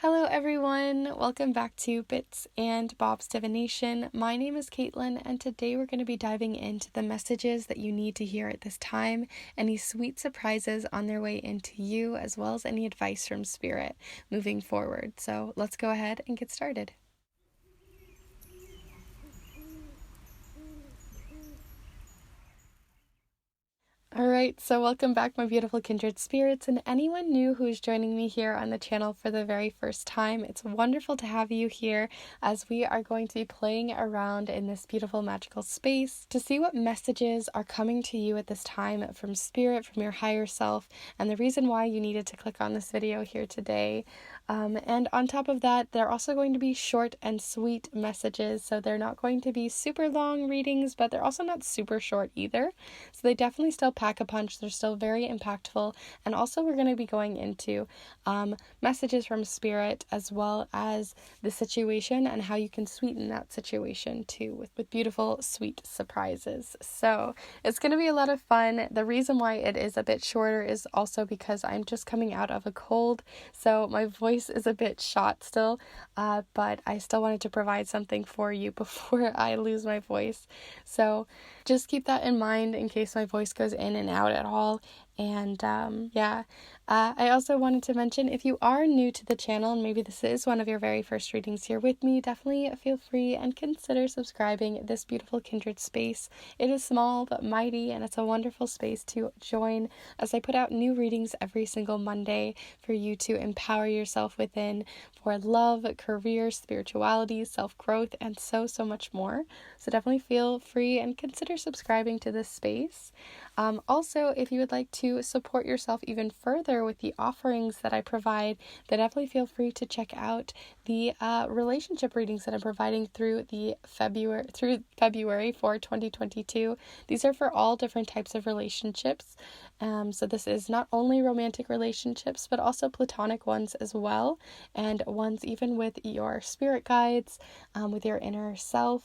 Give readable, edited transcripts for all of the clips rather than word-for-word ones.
Hello everyone, welcome back to Bits and Bob's Divination. My name is Caitlin and today we're going to be diving into the messages that you need to hear at this time, any sweet surprises on their way into you, as well as any advice from Spirit moving forward. So let's go ahead and get started. Alright, so welcome back my beautiful kindred spirits and anyone new who is joining me here on the channel for the very first time. It's wonderful to have you here as we are going to be playing around in this beautiful magical space to see what messages are coming to you at this time from Spirit, from your higher self, and the reason why you needed to click on this video here today. And on top of that, they're also going to be short and sweet messages, so they're not going to be super long readings, but they're also not super short either. So they definitely still pack a punch. They're still very impactful. And also we're going to be going into messages from Spirit as well as the situation and how you can sweeten that situation too with beautiful, sweet surprises. So it's going to be a lot of fun. The reason why it is a bit shorter is also because I'm just coming out of a cold, so my voice is a bit shot still, but I still wanted to provide something for you before I lose my voice. So just keep that in mind in case my voice goes in and out at all. And I also wanted to mention, if you are new to the channel and maybe this is one of your very first readings here with me, definitely feel free and consider subscribing this beautiful kindred space. It is small but mighty, and it's a wonderful space to join as I put out new readings every single Monday for you to empower yourself within for love, career, spirituality, self-growth, and so much more. So definitely feel free and consider subscribing to this space. Also, if you would like to support yourself even further with the offerings that I provide, then definitely feel free to check out the relationship readings that I'm providing through February for 2022. These are for all different types of relationships. So this is not only romantic relationships, but also platonic ones as well, and ones even with your spirit guides, with your inner self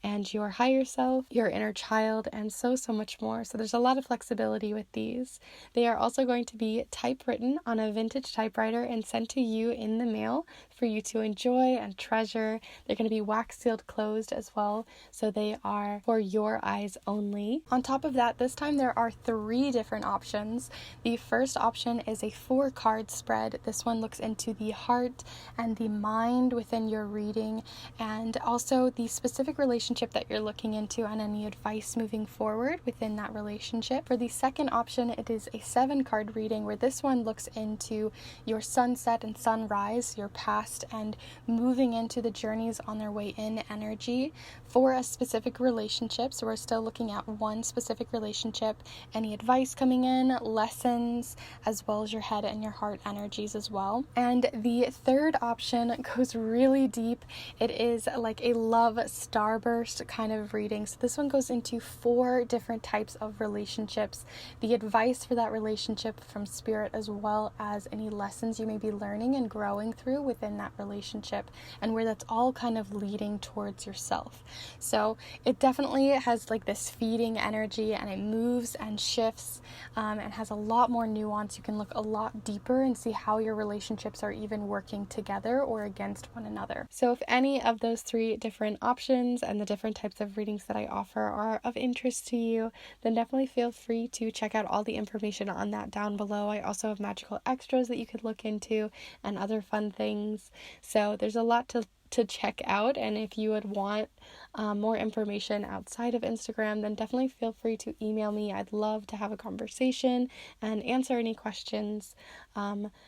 and your higher self, your inner child, and so much more. So there's a lot of flexibility with these. They are also going to be typewritten on a vintage typewriter and sent to you in the mail for you to enjoy and treasure. They're going to be wax sealed closed as well, so they are for your eyes only. On top of that, this time there are 3 different options. The first option is a 4-card spread. This one looks into the heart and the mind within your reading, and also the specific relationship that you're looking into and any advice moving forward within that relationship. For the second option, it is a 7-card reading, where this one looks into your sunset and sunrise, your past, and moving into the journeys on their way in energy for a specific relationship. So we're still looking at one specific relationship, any advice coming in, lessons, as well as your head and your heart energies as well. And the third option goes really deep. It is like a love starburst kind of reading. So this one goes into 4 different types of relationships, the advice for that relationship from Spirit, as well as any lessons you may be learning and growing through within that relationship, and where that's all kind of leading towards yourself. So it definitely has like this feeding energy, and it moves and shifts and has a lot more nuance. You can look a lot deeper and see how your relationships are even working together or against one another. So if any of those 3 different options and the different types of readings that I offer are of interest to you, then definitely feel free to check out all the information on that down below. I also have magical extras that you could look into and other fun things. So there's a lot to check out, and if you would want more information outside of Instagram, then definitely feel free to email me. I'd love to have a conversation and answer any questions.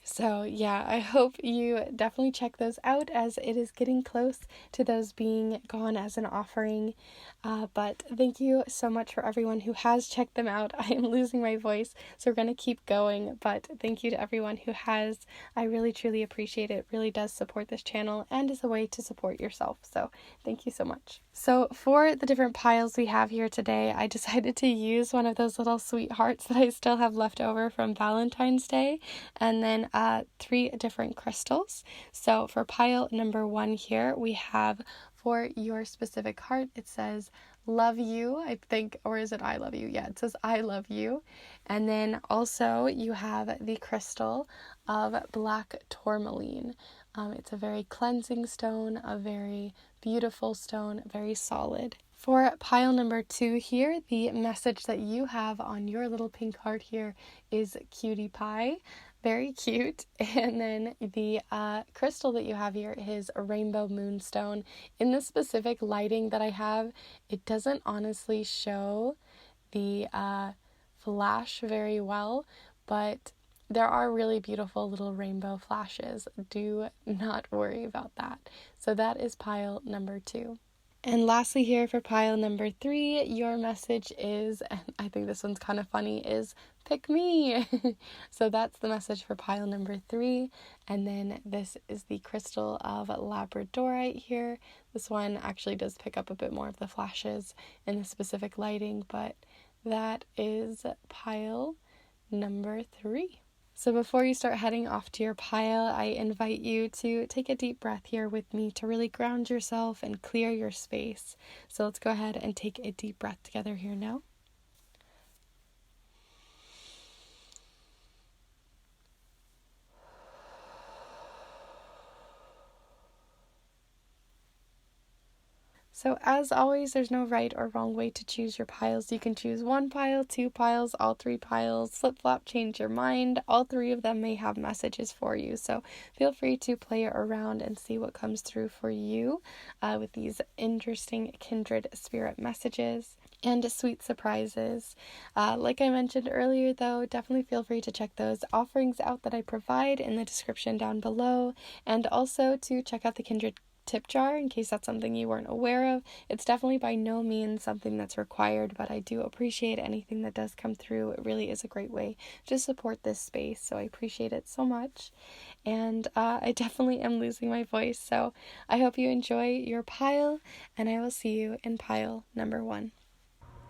So yeah, I hope you definitely check those out, as it is getting close to those being gone as an offering. But thank you so much for everyone who has checked them out. I am losing my voice, so we're going to keep going, but thank you to everyone who has. I really truly appreciate it. It really does support this channel and is a way to support yourself. So thank you so much. So for the different piles we have here today, I decided to use one of those little sweethearts that I still have left over from Valentine's Day, and then 3 different crystals. So for pile number 1 here, we have, for your specific heart, it says love you, I think, or is it I love you? Yeah, it says I love you. And then also you have the crystal of black tourmaline, It's a very cleansing stone, a very beautiful stone, very solid. For pile number 2 here, the message that you have on your little pink heart here is cutie pie. Very cute. And then the crystal that you have here is a rainbow moonstone. In the specific lighting that I have, it doesn't honestly show the flash very well, but there are really beautiful little rainbow flashes. Do not worry about that. So that is pile number 2. And lastly here for pile number 3, your message is, and I think this one's kind of funny, is pick me. So that's the message for pile number 3. And then this is the crystal of Labradorite here. This one actually does pick up a bit more of the flashes in the specific lighting, but that is pile number 3. So before you start heading off to your pile, I invite you to take a deep breath here with me to really ground yourself and clear your space. So let's go ahead and take a deep breath together here now. So as always, there's no right or wrong way to choose your piles. You can choose 1 pile, 2 piles, all 3 piles, flip-flop, change your mind. All 3 of them may have messages for you. So feel free to play around and see what comes through for you with these interesting kindred spirit messages and sweet surprises. Like I mentioned earlier, though, definitely feel free to check those offerings out that I provide in the description down below, and also to check out the Kindred tip jar in case that's something you weren't aware of. It's definitely by no means something that's required, but I do appreciate anything that does come through. It really is a great way to support this space, so I appreciate it so much. And I definitely am losing my voice, so I hope you enjoy your pile, and I will see you in pile number 1.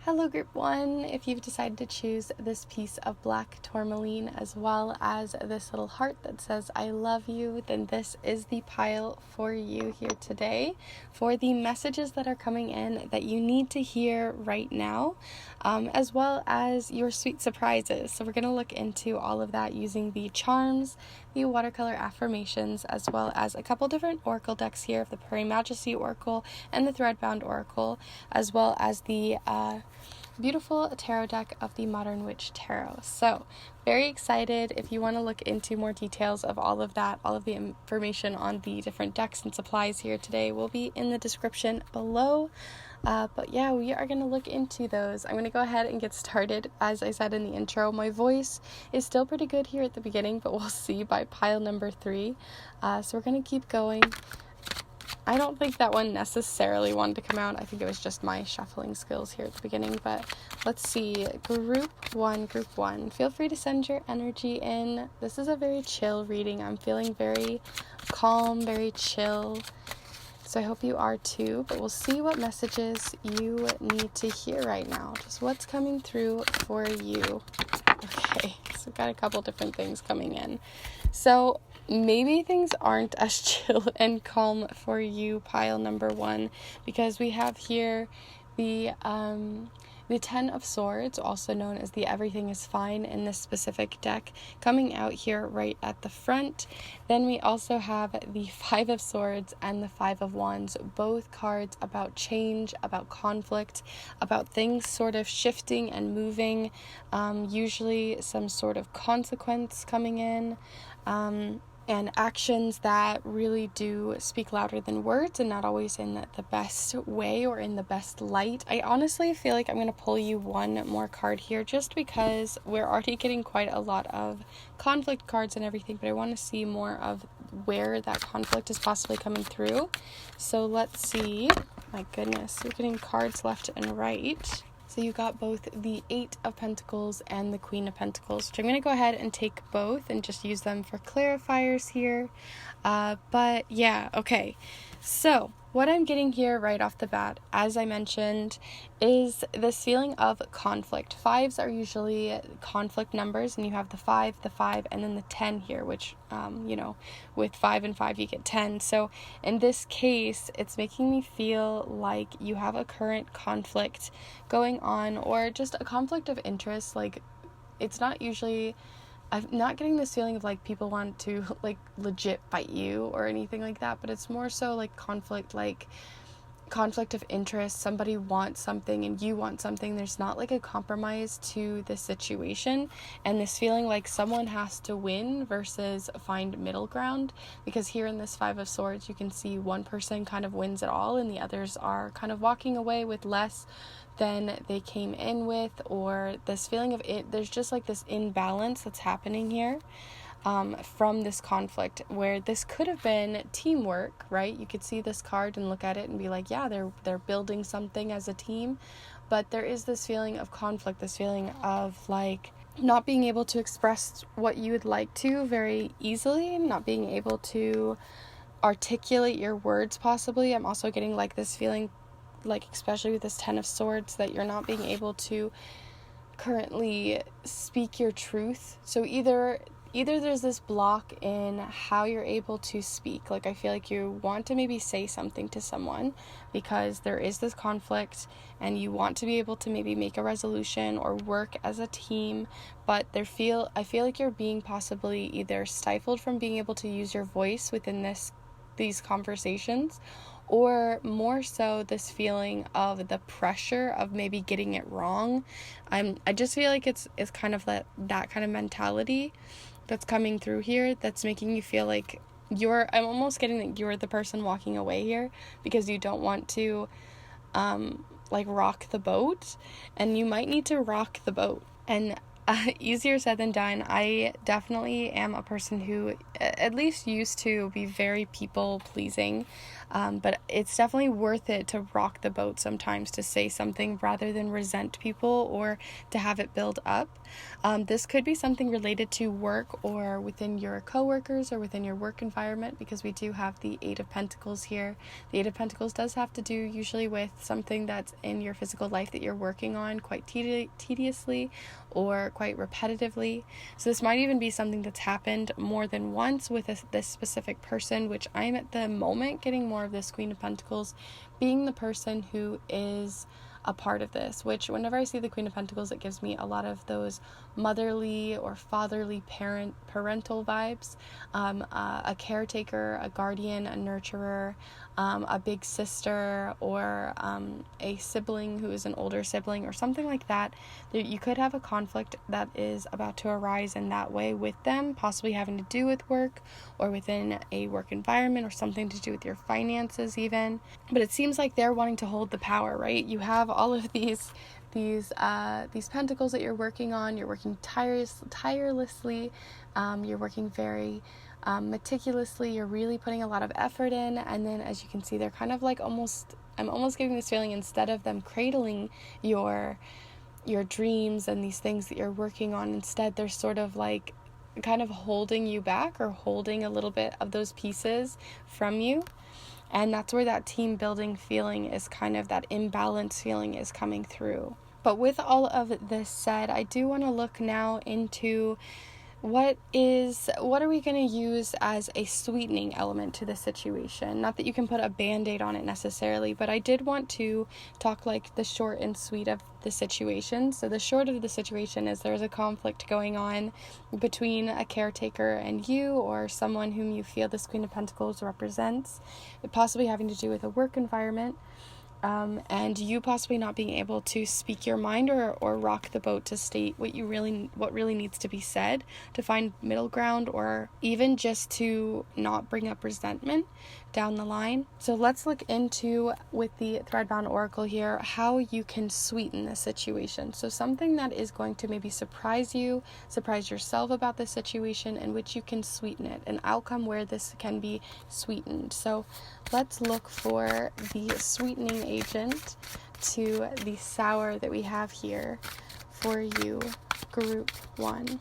Hello group 1, if you've decided to choose this piece of black tourmaline as well as this little heart that says I love you, then this is the pile for you here today for the messages that are coming in that you need to hear right now, as well as your sweet surprises. So we're going to look into all of that using the charms, the watercolor affirmations, as well as a couple different oracle decks here of the Prairie Majesty Oracle and the Threadbound Oracle, as well as the beautiful tarot deck of the Modern Witch Tarot. So very excited. If you want to look into more details of all of that, all of the information on the different decks and supplies here today will be in the description below. But yeah, we are going to look into those. I'm going to go ahead and get started. As I said in the intro, my voice is still pretty good here at the beginning, but we'll see by pile number 3. So we're going to keep going. I don't think that one necessarily wanted to come out. I think it was just my shuffling skills here at the beginning, but let's see. Group 1. Feel free to send your energy in. This is a very chill reading. I'm feeling very calm, very chill. So I hope you are too, but we'll see what messages you need to hear right now. Just what's coming through for you. Okay, so we've got a couple different things coming in. So maybe things aren't as chill and calm for you, pile number 1, because we have here the 10 of Swords, also known as the Everything is Fine in this specific deck, coming out here right at the front. Then we also have the 5 of Swords and the 5 of Wands, both cards about change, about conflict, about things sort of shifting and moving, usually some sort of consequence coming in, and actions that really do speak louder than words and not always in the best way or in the best light. I honestly feel like I'm going to pull you one more card here just because we're already getting quite a lot of conflict cards and everything, but I want to see more of where that conflict is possibly coming through. So let's see. My goodness, you're getting cards left and right. So you got both the 8 of Pentacles and the Queen of Pentacles, which I'm going to go ahead and take both and just use them for clarifiers here. But yeah, okay. So what I'm getting here right off the bat, as I mentioned, is this feeling of conflict. 5s are usually conflict numbers, and you have the 5, and then the 10 here, which, with 5 and 5 you get 10. So in this case, it's making me feel like you have a current conflict going on, or just a conflict of interest. Like, it's not usually I'm not getting this feeling of like people want to like legit fight you or anything like that, but it's more so like conflict of interest. Somebody wants something and you want something. There's not like a compromise to the situation, and this feeling like someone has to win versus find middle ground, because here in this Five of Swords you can see one person kind of wins it all and the others are kind of walking away with less than they came in with, or this feeling of it. There's just like this imbalance that's happening here. From this conflict, where this could have been teamwork, right? You could see this card and look at it and be like, yeah, they're building something as a team, but there is this feeling of conflict, this feeling of like not being able to express what you would like to very easily, not being able to articulate your words possibly. I'm also getting like this feeling, like especially with this Ten of Swords, that you're not being able to currently speak your truth. So either there's this block in how you're able to speak. Like I feel like you want to maybe say something to someone because there is this conflict and you want to be able to maybe make a resolution or work as a team, but I feel like you're being possibly either stifled from being able to use your voice within these conversations, or more so this feeling of the pressure of maybe getting it wrong. I just feel like it's kind of that kind of mentality that's coming through here, that's making you feel like I'm almost getting that you're the person walking away here because you don't want to like rock the boat, and you might need to rock the boat. And easier said than done. I definitely am a person who at least used to be very people pleasing, but it's definitely worth it to rock the boat sometimes, to say something rather than resent people or to have it build up. This could be something related to work or within your coworkers or within your work environment, because we do have the Eight of Pentacles here. The Eight of Pentacles does have to do usually with something that's in your physical life that you're working on quite tediously or quite repetitively. So this might even be something that's happened more than once with this specific person, which I'm at the moment getting more of this Queen of Pentacles being the person who is a part of this, which whenever I see the Queen of Pentacles, it gives me a lot of those motherly or fatherly parental vibes, a caretaker, a guardian, a nurturer, a big sister, or a sibling who is an older sibling or something like that. You could have a conflict that is about to arise in that way with them, possibly having to do with work or within a work environment, or something to do with your finances even. But it seems like they're wanting to hold the power, right? You have all of these pentacles that you're working on. You're working tirelessly. You're working very meticulously. You're really putting a lot of effort in, and then as you can see, they're kind of like I'm almost getting this feeling, instead of them cradling your dreams and these things that you're working on, instead they're sort of like kind of holding you back, or holding a little bit of those pieces from you. And that's where that team building feeling is, kind of that imbalance feeling is coming through. But with all of this said, I do want to look now into what are we going to use as a sweetening element to the situation. Not that you can put a band-aid on it necessarily, but I did want to talk like the short and sweet of the situation. So the short of the situation is there's a conflict going on between a caretaker and you, or someone whom you feel this Queen of Pentacles represents, possibly having to do with a work environment. And you possibly not being able to speak your mind or rock the boat to state what really needs to be said, to find middle ground, or even just to not bring up resentment down the line. So let's look into, with the Threadbound Oracle here, how you can sweeten the situation. So something that is going to maybe surprise yourself about the situation, in which you can sweeten it, an outcome where this can be sweetened. So let's look for the sweetening agent to the sour that we have here for you, group one.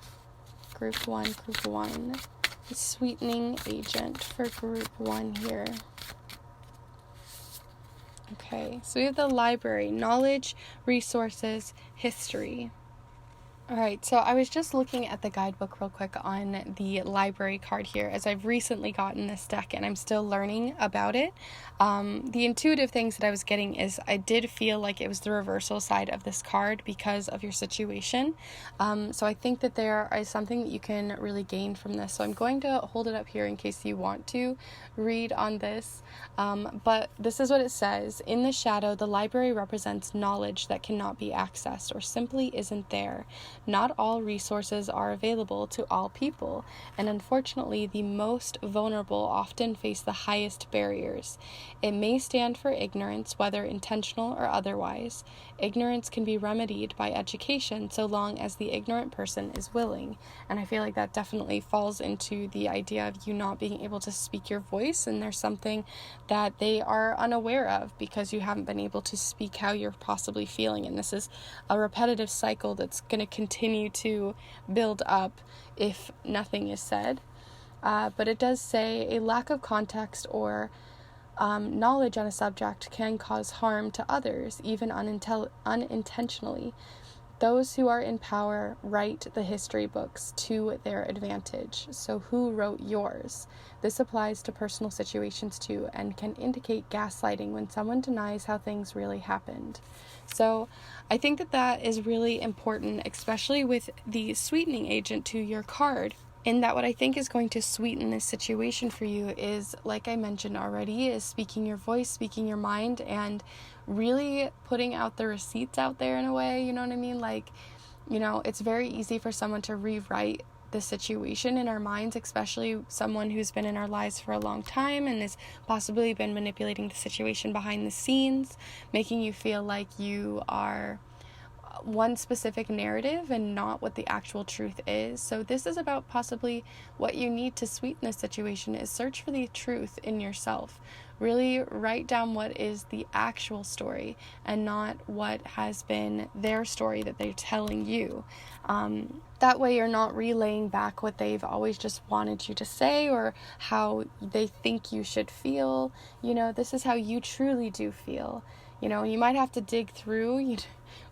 The sweetening agent for group one here. Okay, so we have the library, knowledge, resources, history. All right, so I was just looking at the guidebook real quick on the library card here, as I've recently gotten this deck and I'm still learning about it. The intuitive things that I was getting is I did feel like it was the reversal side of this card because of your situation. So I think that there is something that you can really gain from this. So I'm going to hold it up here in case you want to read on this. But this is what it says. In the shadow, the library represents knowledge that cannot be accessed or simply isn't there. Not all resources are available to all people, and unfortunately, the most vulnerable often face the highest barriers. It may stand for ignorance, whether intentional or otherwise. Ignorance can be remedied by education so long as the ignorant person is willing. And I feel like that definitely falls into the idea of you not being able to speak your voice, and there's something that they are unaware of because you haven't been able to speak how you're possibly feeling. And this is a repetitive cycle that's going to continue to build up if nothing is said. But it does say a lack of context or knowledge on a subject can cause harm to others, even unintentionally. Those who are in power write the history books to their advantage. So who wrote yours? This applies to personal situations too, and can indicate gaslighting when someone denies how things really happened. So I think that that is really important, especially with the sweetening agent to your card. And that what I think is going to sweeten this situation for you is, like I mentioned already, is speaking your voice, speaking your mind, and really putting out the receipts out there in a way, you know what I mean? Like, you know, it's very easy for someone to rewrite the situation in our minds, especially someone who's been in our lives for a long time and has possibly been manipulating the situation behind the scenes, making you feel like you are one specific narrative and not what the actual truth is. So this is about possibly what you need to sweeten the situation is search for the truth in yourself. Really write down what is the actual story and not what has been their story that they're telling you. That way you're not relaying back what they've always just wanted you to say or how they think you should feel. You know, this is how you truly do feel. You know, you might have to dig through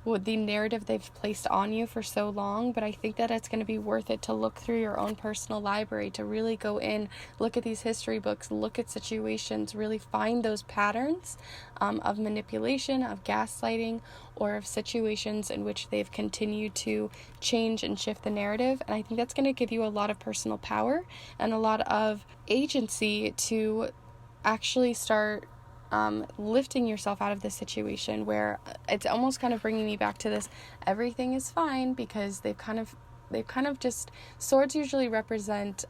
the narrative they've placed on you for so long, but I think that it's going to be worth it to look through your own personal library, to really go in, look at these history books, look at situations, really find those patterns of manipulation, of gaslighting, or of situations in which they've continued to change and shift the narrative. And I think that's going to give you a lot of personal power and a lot of agency to actually start lifting yourself out of this situation, where it's almost kind of bringing me back to this everything is fine, because they've kind of just, swords usually represent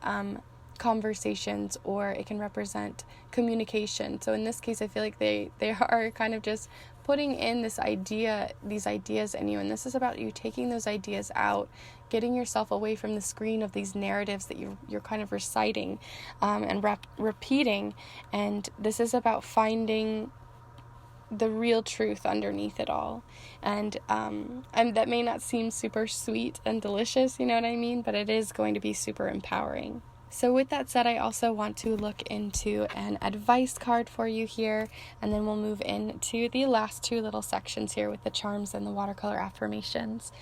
conversations, or it can represent communication. So in this case, I feel like they are kind of just putting in these ideas in you, and this is about you taking those ideas out, getting yourself away from the screen of these narratives that you're kind of reciting and repeating, and this is about finding the real truth underneath it all. And that may not seem super sweet and delicious, you know what I mean, but it is going to be super empowering. So with that said, I also want to look into an advice card for you here, and then we'll move into the last two little sections here with the charms and the watercolor affirmations.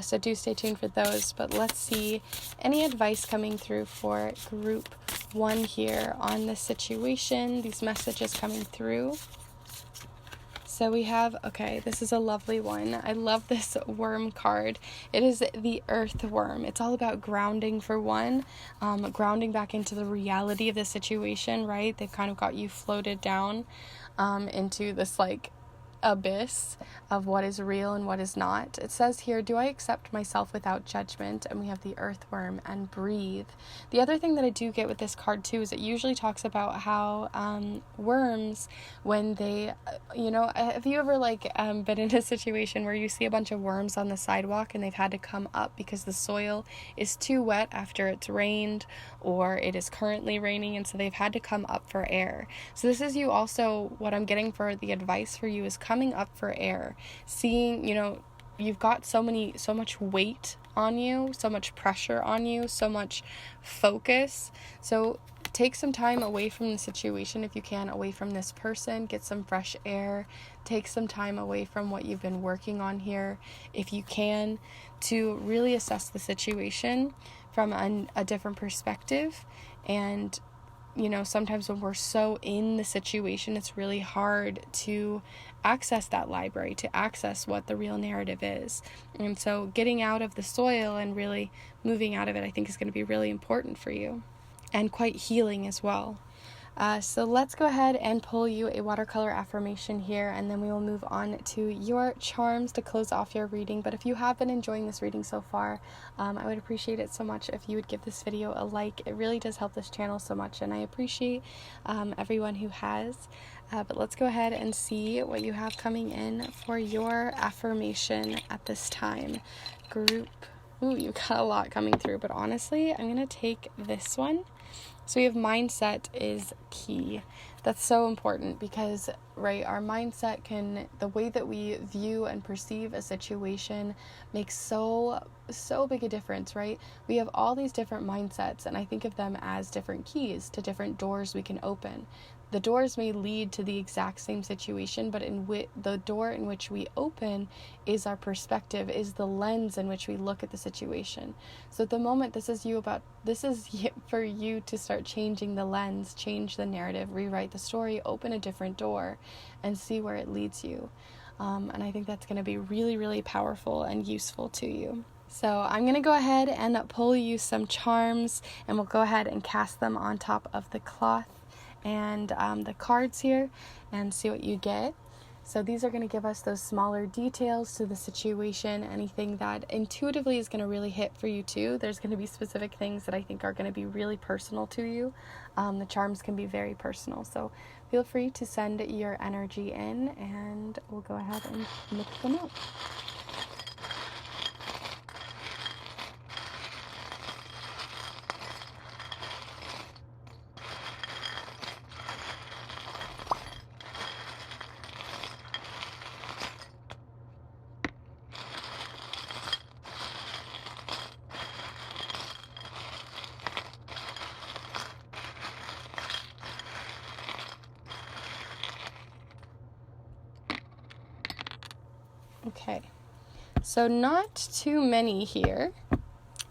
So do stay tuned for those, but let's see any advice coming through for group 1 here on this situation, these messages coming through. So we have, okay, this is a lovely one. I love this worm card. It is the earth worm. It's all about grounding for one, grounding back into the reality of the situation, right? They've kind of got you floated down into this like abyss of what is real and what is not. It says here, do I accept myself without judgment? And we have the earthworm and breathe. The other thing that I do get with this card too is it usually talks about how worms, when they, have you ever been in a situation where you see a bunch of worms on the sidewalk and they've had to come up because the soil is too wet after it's rained, or it is currently raining, and so they've had to come up for air. So this is you also, what I'm getting for the advice for you is coming up for air, seeing, you've got so much weight on you, so much pressure on you, so much focus. So take some time away from the situation if you can, away from this person, get some fresh air, take some time away from what you've been working on here if you can, to really assess the situation from a different perspective. And sometimes when we're so in the situation, it's really hard to access that library, to access what the real narrative is. And so getting out of the soil and really moving out of it, I think, is going to be really important for you, and quite healing as well. So let's go ahead and pull you a watercolor affirmation here, and then we will move on to your charms to close off your reading. But if you have been enjoying this reading so far, I would appreciate it so much if you would give this video a like. It really does help this channel so much, and I appreciate everyone who has. But let's go ahead and see what you have coming in for your affirmation at this time. Group. Ooh, you got a lot coming through, but honestly, I'm going to take this one. So we have mindset is key. That's so important because, right, our mindset the way that we view and perceive a situation makes so big a difference, right? We have all these different mindsets, and I think of them as different keys to different doors we can open. The doors may lead to the exact same situation, but the door in which we open is our perspective, is the lens in which we look at the situation. So at the moment, this is for you to start changing the lens, change the narrative, rewrite the story, open a different door, and see where it leads you. And I think that's going to be really, really powerful and useful to you. So I'm going to go ahead and pull you some charms, and we'll go ahead and cast them on top of the cloth and the cards here and see what you get. So these are going to give us those smaller details to the situation, anything that intuitively is going to really hit for you too. There's going to be specific things that I think are going to be really personal to you. The charms can be very personal, so feel free to send your energy in, and we'll go ahead and mix them up. Okay, so not too many here,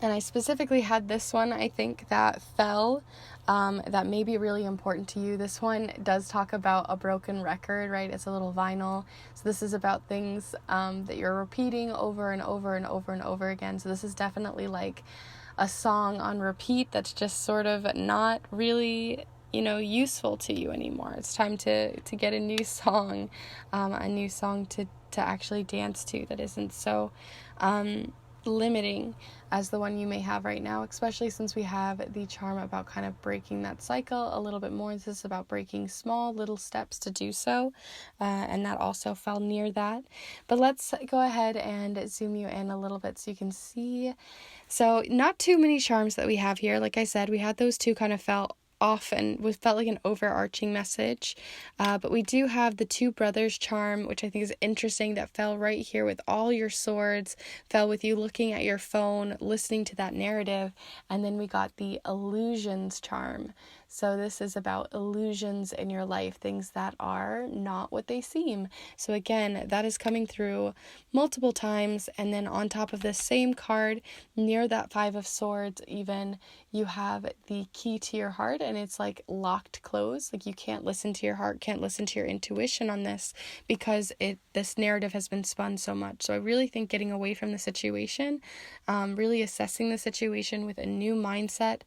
and I specifically had this one, I think, that fell, that may be really important to you. This one does talk about a broken record, right? It's a little vinyl, so this is about things that you're repeating over and over and over and over again. So this is definitely like a song on repeat that's just sort of not really useful to you anymore. It's time to get a new song to actually dance to that isn't so limiting as the one you may have right now, especially since we have the charm about kind of breaking that cycle a little bit more. This is about breaking small little steps to do so, and that also fell near that. But let's go ahead and zoom you in a little bit so you can see. So not too many charms that we have here. Like I said, we had those two kind of fell off and felt like an overarching message, but we do have the two brothers charm, which I think is interesting, that fell right here with all your swords, fell with you looking at your phone, listening to that narrative. And then we got the illusions charm. So this is about illusions in your life, things that are not what they seem. So again, that is coming through multiple times. And then on top of this same card, near that 5 of Swords even, you have the key to your heart, and it's like locked closed. Like you can't listen to your heart, can't listen to your intuition on this because this narrative has been spun so much. So I really think getting away from the situation, really assessing the situation with a new mindset,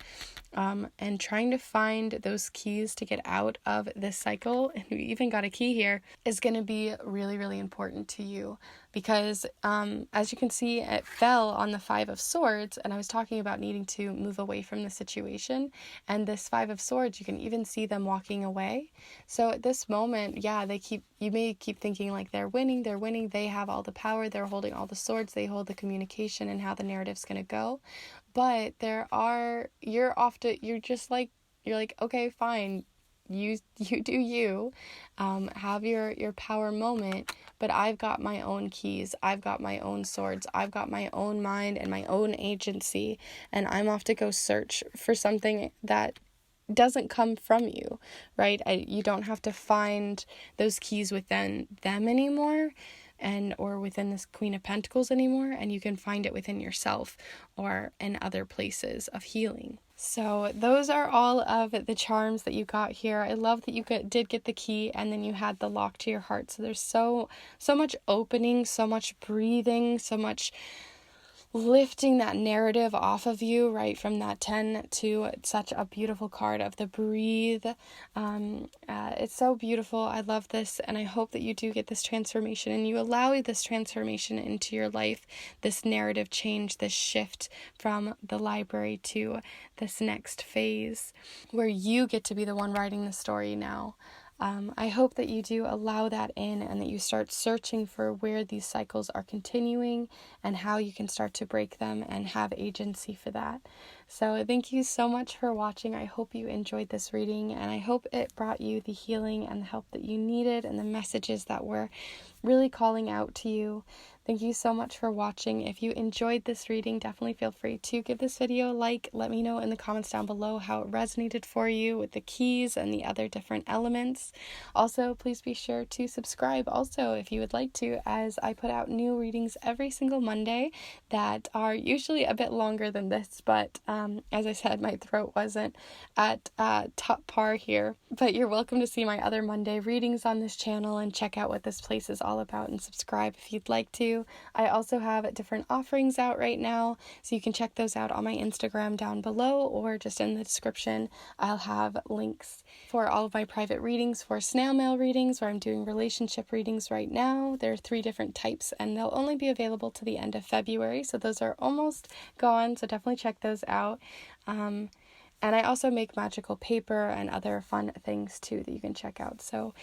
and trying to find those keys to get out of this cycle, and we even got a key here, is going to be really, really important to you. Because as you can see, it fell on the 5 of Swords, and I was talking about needing to move away from the situation, and this 5 of Swords, you can even see them walking away. So at this moment, you may keep thinking like they're winning, they have all the power, they're holding all the swords, they hold the communication and how the narrative's going to go. But you're like, okay, fine, you do you, have your power moment, but I've got my own keys, I've got my own swords, I've got my own mind and my own agency, and I'm off to go search for something that doesn't come from you, right? You don't have to find those keys within them anymore, or within this Queen of Pentacles anymore, and you can find it within yourself or in other places of healing. So those are all of the charms that you got here. I love that you did get the key, and then you had the lock to your heart. So there's so much opening, so much breathing, so much lifting that narrative off of you, right, from that 10 to such a beautiful card of the breathe. It's so beautiful. I love this, and I hope that you do get this transformation and you allow this transformation into your life, this narrative change, this shift from the library to this next phase where you get to be the one writing the story now. I hope that you do allow that in, and that you start searching for where these cycles are continuing and how you can start to break them and have agency for that. So thank you so much for watching. I hope you enjoyed this reading, and I hope it brought you the healing and the help that you needed and the messages that were really calling out to you. Thank you so much for watching. If you enjoyed this reading, definitely feel free to give this video a like. Let me know in the comments down below how it resonated for you with the keys and the other different elements. Also, please be sure to subscribe also if you would like to, as I put out new readings every single Monday that are usually a bit longer than this, but as I said, my throat wasn't at top par here. But you're welcome to see my other Monday readings on this channel and check out what this place is all about, and subscribe if you'd like to. I also have different offerings out right now, so you can check those out on my Instagram down below, or just in the description. I'll have links for all of my private readings, for snail mail readings, where I'm doing relationship readings right now. There are 3 different types, and they'll only be available to the end of February, so those are almost gone, so definitely check those out. And I also make magical paper and other fun things too that you can check out. So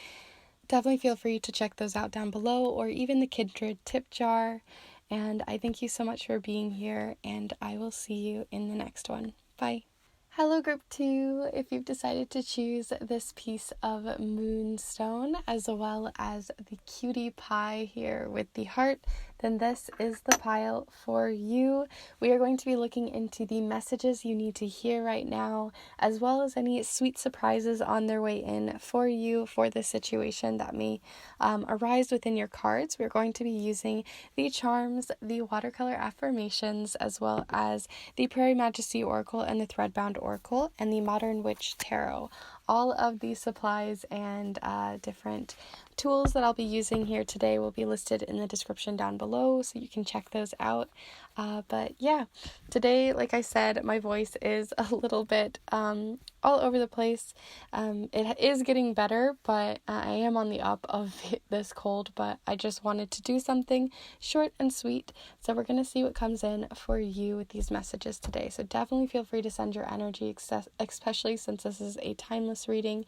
definitely feel free to check those out down below, or even the Kindred tip jar. And I thank you so much for being here, and I will see you in the next one. Bye. Hello Group 2, if you've decided to choose this piece of Moonstone as well as the cutie pie here with the heart, then this is the pile for you. We are going to be looking into the messages you need to hear right now, as well as any sweet surprises on their way in for you for this situation that may arise within your cards. We're going to be using the charms, the watercolor affirmations, as well as the Prairie Majesty Oracle and the Threadbound Oracle and the Modern Witch Tarot. All of these supplies and different tools that I'll be using here today will be listed in the description down below, so you can check those out. But yeah, today, like I said, my voice is a little bit all over the place. It is getting better, but I am on the up of this cold, but I just wanted to do something short and sweet. So we're going to see what comes in for you with these messages today. So definitely feel free to send your energy, especially since this is a timeless reading,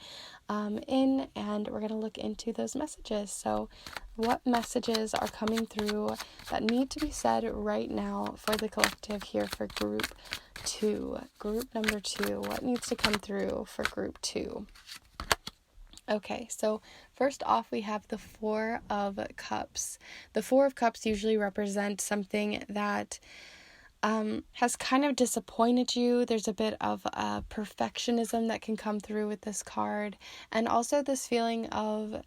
and we're going to look into those messages. So what messages are coming through that need to be said right now for the collective here for group 2? Group number 2, what needs to come through for group 2? Okay, so first off, we have the 4 of Cups. The 4 of Cups usually represent something that has kind of disappointed you. There's a bit of perfectionism that can come through with this card, and also this feeling of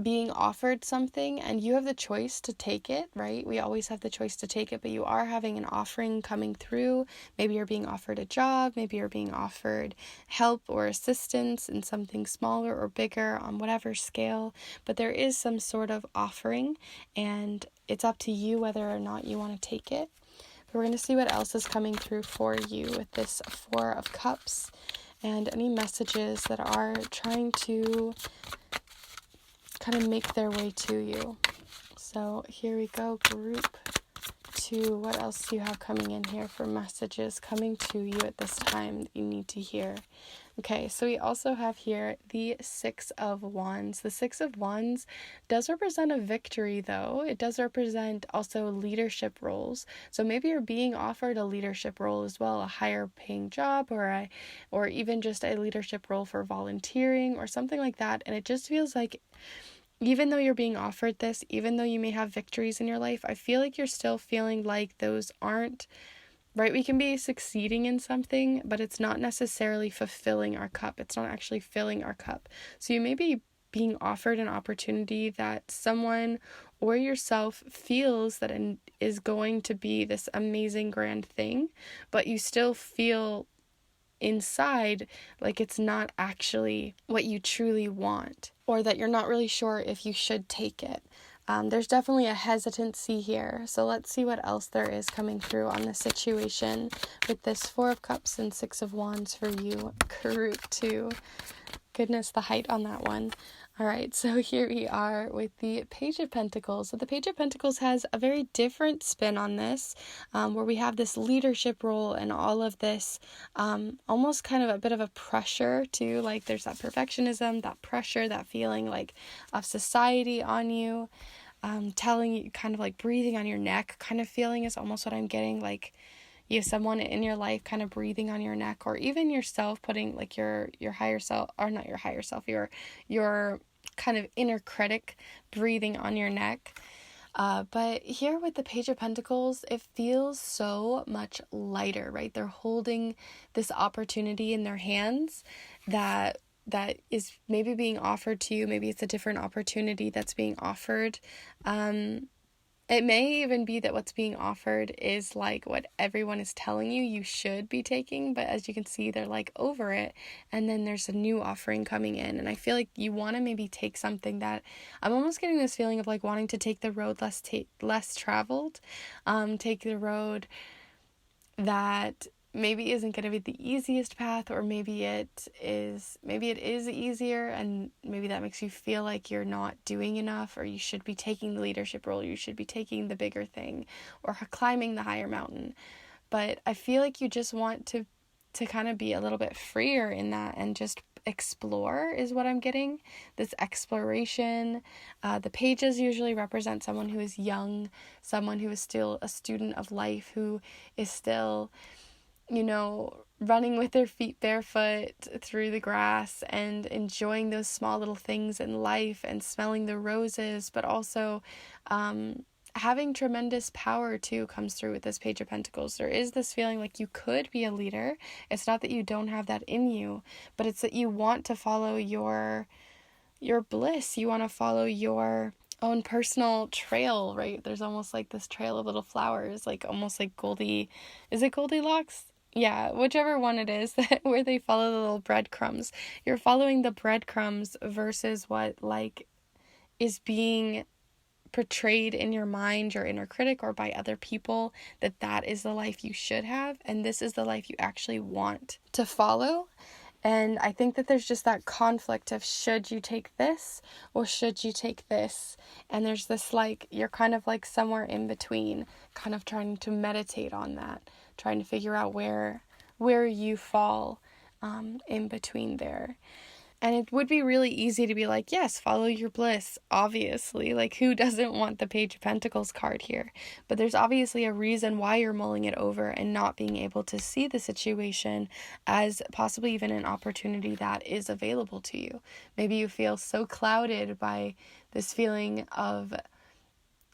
being offered something and you have the choice to take it, right? We always have the choice to take it, but you are having an offering coming through. Maybe you're being offered a job, maybe you're being offered help or assistance in something smaller or bigger on whatever scale, but there is some sort of offering, and it's up to you whether or not you want to take it. But we're going to see what else is coming through for you with this 4 of Cups, and any messages that are trying to kind of make their way to you. So here we go, group 2. What else do you have coming in here for messages coming to you at this time that you need to hear? Okay, so we also have here the 6 of Wands. The 6 of Wands does represent a victory, though. It does represent also leadership roles. So maybe you're being offered a leadership role as well, a higher paying job, or even just a leadership role for volunteering or something like that. And it just feels like even though you're being offered this, even though you may have victories in your life, I feel like you're still feeling like those aren't right? We can be succeeding in something, but it's not necessarily fulfilling our cup. It's not actually filling our cup. So you may be being offered an opportunity that someone or yourself feels that is going to be this amazing grand thing, but you still feel inside like it's not actually what you truly want, or that you're not really sure if you should take it. There's definitely a hesitancy here. So let's see what else there is coming through on this situation with this Four of Cups and Six of Wands for you, group 2. Goodness, the height on that one. All right, so here we are with the Page of Pentacles. So the Page of Pentacles has a very different spin on this, where we have this leadership role and all of this, almost kind of a bit of a pressure too. Like there's that perfectionism, that pressure, that feeling like of society on you, telling you, kind of like breathing on your neck kind of feeling is almost what I'm getting. Like you have someone in your life kind of breathing on your neck, or even yourself putting like your higher self, or not your higher self, your kind of inner critic breathing on your neck. But here with the Page of Pentacles, it feels so much lighter, right? They're holding this opportunity in their hands that is maybe being offered to you. Maybe it's a different opportunity that's being offered. It may even be that what's being offered is like what everyone is telling you should be taking, but as you can see, they're like over it, and then there's a new offering coming in, and I feel like you want to maybe take something that, I'm almost getting this feeling of like wanting to take the road less traveled, take the road that maybe isn't going to be the easiest path, or maybe it is easier, and maybe that makes you feel like you're not doing enough, or you should be taking the leadership role, you should be taking the bigger thing, or climbing the higher mountain. But I feel like you just want to kind of be a little bit freer in that and just explore is what I'm getting. This exploration. The pages usually represent someone who is young, someone who is still a student of life, who is still, running with their feet barefoot through the grass and enjoying those small little things in life and smelling the roses, but also having tremendous power too comes through with this Page of Pentacles. There is this feeling like you could be a leader. It's not that you don't have that in you, but it's that you want to follow your bliss. You want to follow your own personal trail, right? There's almost like this trail of little flowers, like almost like is it Goldilocks? Yeah, whichever one it is, where they follow the little breadcrumbs. You're following the breadcrumbs versus what like is being portrayed in your mind, your inner critic, or by other people, that is the life you should have, and this is the life you actually want to follow. And I think that there's just that conflict of, should you take this or should you take this? And there's this like, you're kind of like somewhere in between, kind of trying to meditate on that, trying to figure out where you fall in between there. And it would be really easy to be like, yes, follow your bliss, obviously. Like, who doesn't want the Page of Pentacles card here? But there's obviously a reason why you're mulling it over and not being able to see the situation as possibly even an opportunity that is available to you. Maybe you feel so clouded by this feeling of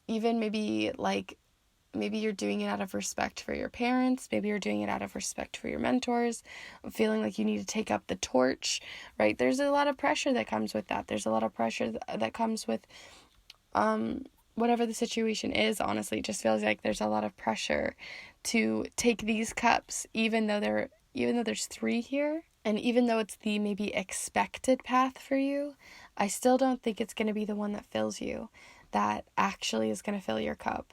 even maybe you're doing it out of respect for your parents. Maybe you're doing it out of respect for your mentors, feeling like you need to take up the torch, right? There's a lot of pressure that comes with that. There's a lot of pressure that comes with whatever the situation is. Honestly, it just feels like there's a lot of pressure to take these cups, even though there's 3 here, and even though it's the maybe expected path for you, I still don't think it's going to be the one that fills you, that actually is going to fill your cup.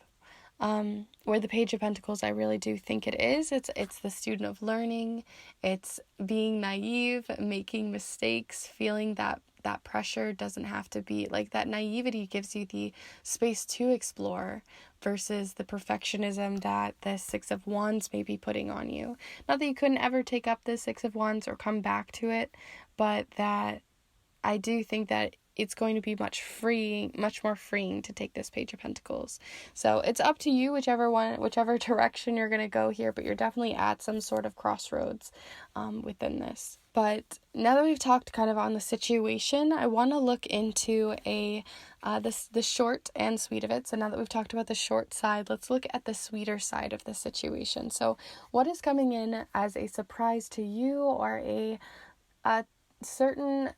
Where the Page of Pentacles, I really do think it is. It's the student of learning. It's being naive, making mistakes, feeling that pressure doesn't have to be like that. Naivety gives you the space to explore versus the perfectionism that the Six of Wands may be putting on you. Not that you couldn't ever take up the Six of Wands or come back to it, but that I do think that it's going to be much more freeing to take this Page of Pentacles. So it's up to you, whichever direction you're going to go here, but you're definitely at some sort of crossroads within this. But now that we've talked kind of on the situation, I want to look into the short and sweet of it. So now that we've talked about the short side, let's look at the sweeter side of the situation. So what is coming in as a surprise to you, or a certain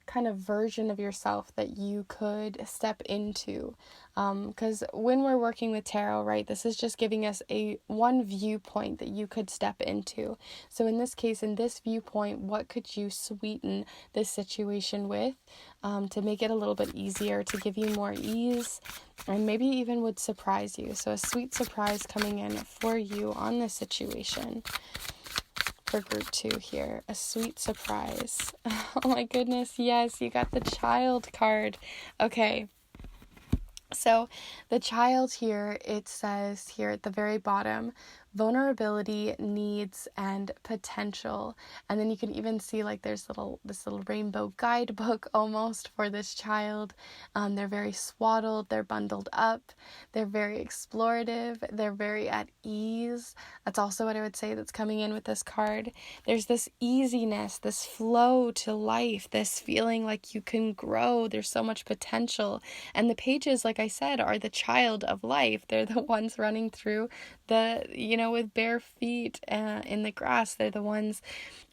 kind of version of yourself that you could step into? Because when we're working with tarot, right, this is just giving us one viewpoint that you could step into. So in this case, in this viewpoint, what could you sweeten this situation with, to make it a little bit easier, to give you more ease, and maybe even would surprise you? So a sweet surprise coming in for you on this situation. For group 2 here, a sweet surprise. Oh my goodness, yes, you got the child card. Okay, so the child here, it says here at the very bottom, vulnerability, needs, and potential. And then you can even see like there's this little rainbow guidebook almost for this child. They're very swaddled, they're bundled up, they're very explorative, they're very at ease. That's also what I would say that's coming in with this card. There's this easiness, this flow to life, this feeling like you can grow. There's so much potential. And the pages, like I said, are the child of life. They're the ones running through with bare feet in the grass. They're the ones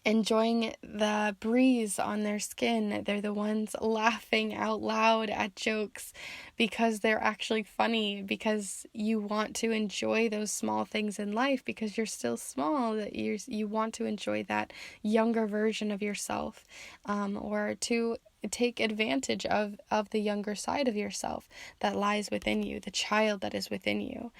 enjoying the breeze on their skin. They're the ones laughing out loud at jokes because they're actually funny, because you want to enjoy those small things in life because you're still small, that you want to enjoy that younger version of yourself, or to take advantage of the younger side of yourself that lies within you, the child that is within you.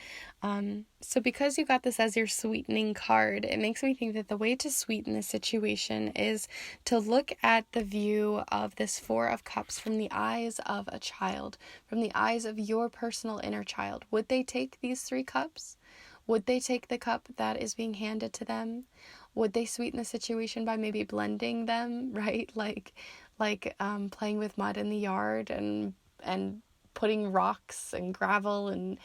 So because you got this as your sweetening card, it makes me think that the way to sweeten this situation is to look at the view of this 4 of Cups from the eyes of a child, from the eyes of your personal inner child. Would they take these 3 cups? Would they take the cup that is being handed to them? Would they sweeten the situation by maybe blending them, right? Like playing with mud in the yard and putting rocks and gravel and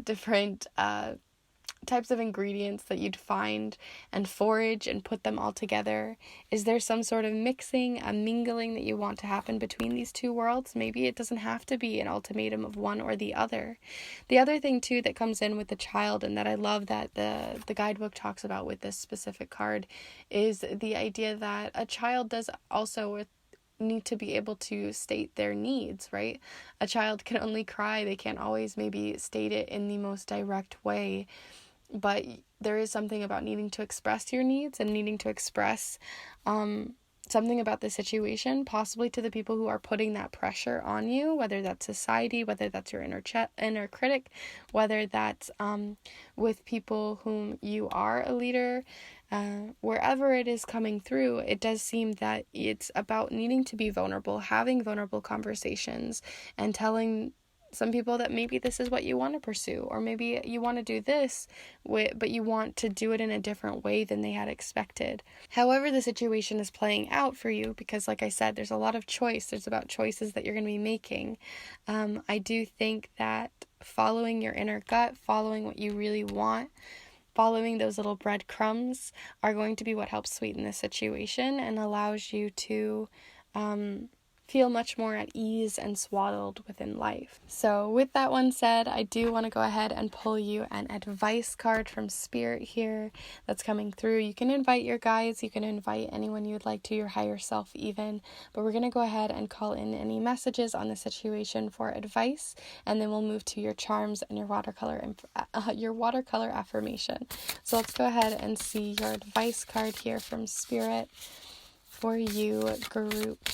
different types of ingredients that you'd find and forage and put them all together. Is there some sort of mixing, a mingling that you want to happen between these 2 worlds? Maybe it doesn't have to be an ultimatum of one or the other. The other thing too that comes in with the child, and that I love that the guidebook talks about with this specific card, is the idea that a child does also need to be able to state their needs, right? A child can only cry. They can't always maybe state it in the most direct way, but there is something about needing to express your needs and needing to express something about the situation, possibly to the people who are putting that pressure on you, whether that's society, whether that's your inner critic, whether that's with people whom you are a leader. Wherever it is coming through, it does seem that it's about needing to be vulnerable, having vulnerable conversations, and telling some people that maybe this is what you want to pursue, or maybe you want to do this, but you want to do it in a different way than they had expected. However the situation is playing out for you, because like I said, there's a lot of choice. There's about choices that you're going to be making. I do think that following your inner gut, following what you really want, following those little breadcrumbs are going to be what helps sweeten the situation and allows you to feel much more at ease and swaddled within life. So with that one said, I do want to go ahead and pull you an advice card from Spirit here that's coming through. You can invite your guides, you can invite anyone you'd like to, your higher self even, but we're going to go ahead and call in any messages on the situation for advice, and then we'll move to your charms and your watercolor affirmation. So let's go ahead and see your advice card here from Spirit for you, group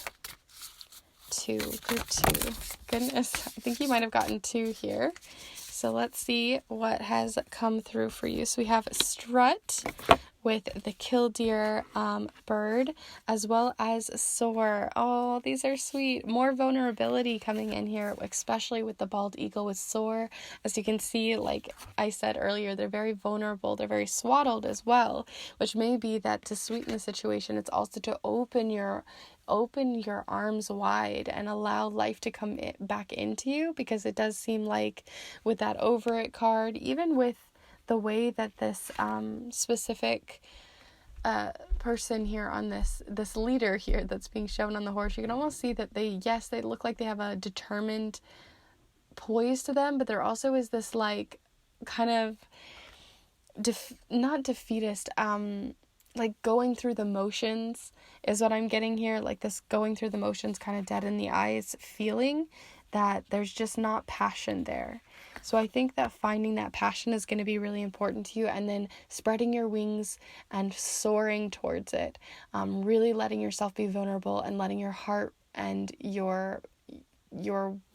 2. Goodness, I think you might have gotten 2 here. So let's see what has come through for you. So we have Strut with the killdeer bird, as well as Soar. Oh, these are sweet. More vulnerability coming in here, especially with the bald eagle with Soar. As you can see, like I said earlier, they're very vulnerable. They're very swaddled as well, which may be that to sweeten the situation, it's also to open your arms wide and allow life to come back into you, because it does seem like with that over it card, even with the way that this specific person here on this leader here that's being shown on the horse, you can almost see that they look like they have a determined poise to them, but there also is this like kind of not defeatist, like going through the motions is what I'm getting here, like this going through the motions, kind of dead in the eyes feeling that there's just not passion there. So I think that finding that passion is going to be really important to you, and then spreading your wings and soaring towards it, really letting yourself be vulnerable and letting your heart and your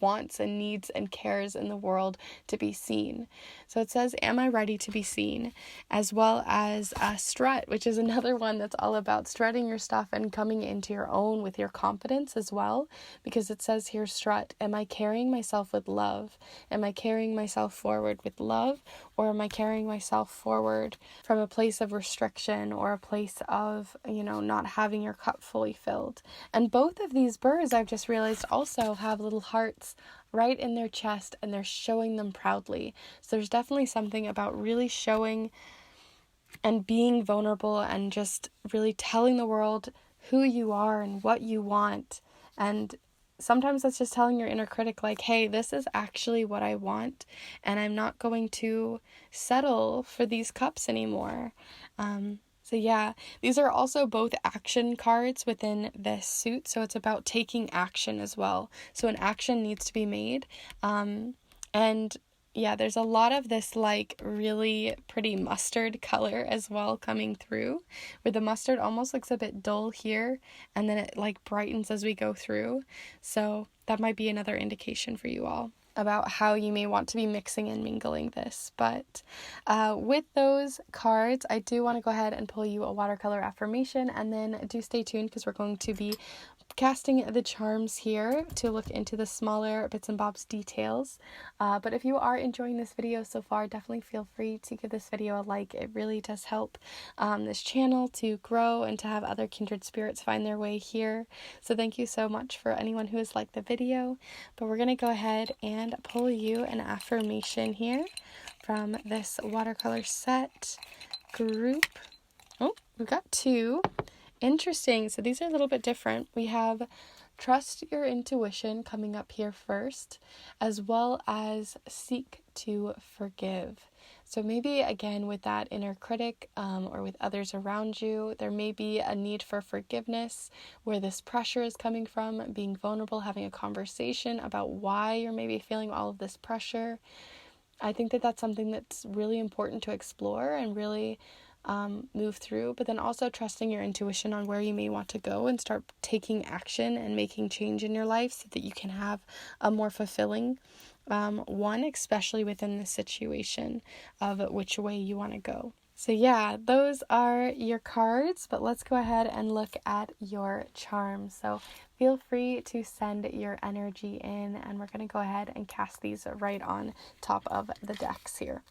wants and needs and cares in the world to be seen. So it says, am I ready to be seen? As well as strut, which is another one that's all about strutting your stuff and coming into your own with your confidence as well, because it says here, strut, am I carrying myself with love? Am I carrying myself forward with love, or am I carrying myself forward from a place of restriction or a place of, not having your cup fully filled? And both of these birds, I've just realized, also have little hearts right in their chest, and they're showing them proudly. So there's definitely something about really showing and being vulnerable and just really telling the world who you are and what you want. And sometimes that's just telling your inner critic, like, hey, this is actually what I want, and I'm not going to settle for these cups anymore. So yeah, these are also both action cards within this suit. So it's about taking action as well. So an action needs to be made. And yeah, there's a lot of this like really pretty mustard color as well coming through, where the mustard almost looks a bit dull here, and then it like brightens as we go through. So that might be another indication for you all about how you may want to be mixing and mingling this. But with those cards, I do want to go ahead and pull you a watercolor affirmation, and then do stay tuned because we're going to be casting the charms here to look into the smaller bits and bobs details. But if you are enjoying this video so far, definitely feel free to give this video a like. It really does help this channel to grow and to have other kindred spirits find their way here. So thank you so much for anyone who has liked the video. But we're going to go ahead and pull you an affirmation here from this watercolor set group. Oh, we've got two. Interesting. So these are a little bit different. We have trust your intuition coming up here first, as well as seek to forgive. So maybe again with that inner critic or with others around you, there may be a need for forgiveness, where this pressure is coming from, being vulnerable, having a conversation about why you're maybe feeling all of this pressure. I think that that's something that's really important to explore and really move through, but then also trusting your intuition on where you may want to go and start taking action and making change in your life so that you can have a more fulfilling one, especially within the situation of which way you want to go. So yeah, those are your cards, but let's go ahead and look at your charms. So feel free to send your energy in, and we're going to go ahead and cast these right on top of the decks here.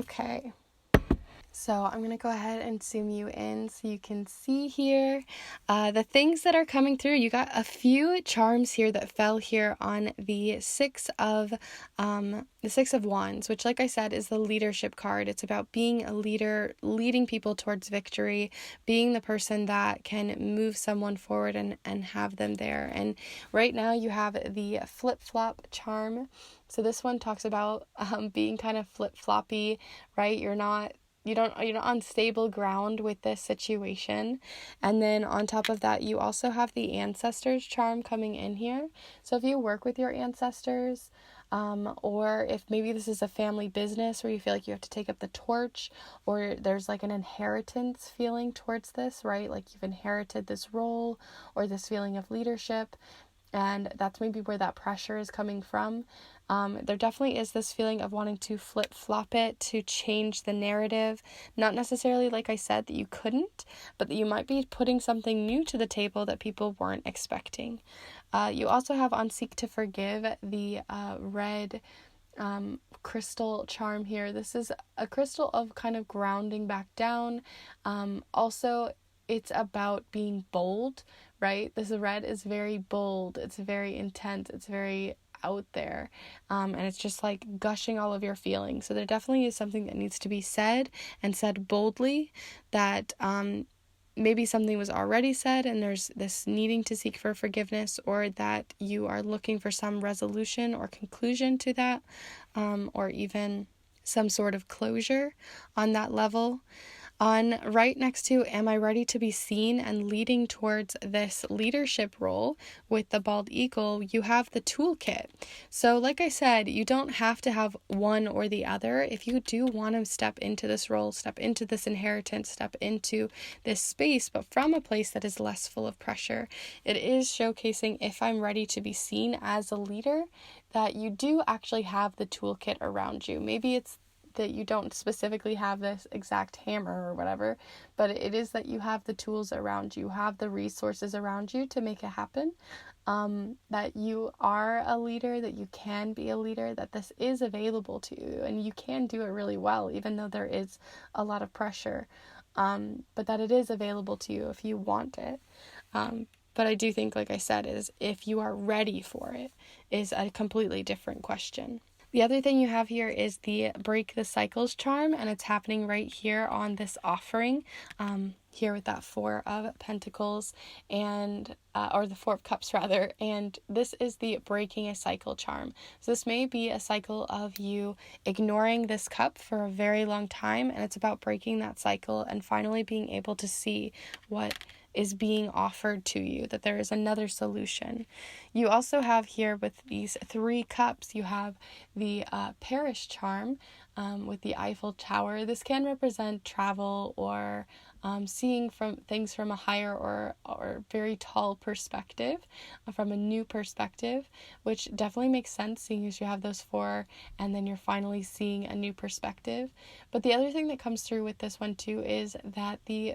Okay, so I'm going to go ahead and zoom you in so you can see here the things that are coming through. You got a few charms here that fell here on the Six of Wands, which, like I said, is the leadership card. It's about being a leader, leading people towards victory, being the person that can move someone forward and have them there. And right now you have the flip-flop charm. So this one talks about being kind of flip-floppy, right? You're not on stable ground with this situation. And then on top of that, you also have the ancestors charm coming in here. So if you work with your ancestors, or if maybe this is a family business where you feel like you have to take up the torch, or there's like an inheritance feeling towards this, right? Like you've inherited this role or this feeling of leadership, and that's maybe where that pressure is coming from. There definitely is this feeling of wanting to flip-flop it, to change the narrative. Not necessarily, like I said, that you couldn't, but that you might be putting something new to the table that people weren't expecting. You also have on Seek to Forgive the red crystal charm here. This is a crystal of kind of grounding back down. Also, it's about being bold, right? This red is very bold. It's very intense. It's very out there. And it's just like gushing all of your feelings. So there definitely is something that needs to be said, and said boldly, that maybe something was already said and there's this needing to seek for forgiveness, or that you are looking for some resolution or conclusion to that, or even some sort of closure on that level. On right next to am I ready to be seen and leading towards this leadership role with the bald eagle, you have the toolkit. So like I said, you don't have to have one or the other. If you do want to step into this role, step into this inheritance, step into this space, but from a place that is less full of pressure, it is showcasing, if I'm ready to be seen as a leader, that you do actually have the toolkit around you. Maybe it's that you don't specifically have this exact hammer or whatever, but it is that you have the tools around you, have the resources around you to make it happen, that you are a leader, that you can be a leader, that this is available to you and you can do it really well, even though there is a lot of pressure, but that it is available to you if you want it. But I do think, like I said, is if you are ready for it is a completely different question. The other thing you have here is the Break the Cycles charm, and it's happening right here on this offering, here with that Four of Pentacles, and or the Four of Cups rather, and this is the Breaking a Cycle charm. So this may be a cycle of you ignoring this cup for a very long time, and it's about breaking that cycle and finally being able to see what is being offered to you, that there is another solution. You also have here with these 3 cups, you have the Parish charm with the Eiffel Tower. This can represent travel or seeing from things from a higher or very tall perspective, from a new perspective, which definitely makes sense seeing as you have those 4 and then you're finally seeing a new perspective. But the other thing that comes through with this one too is that the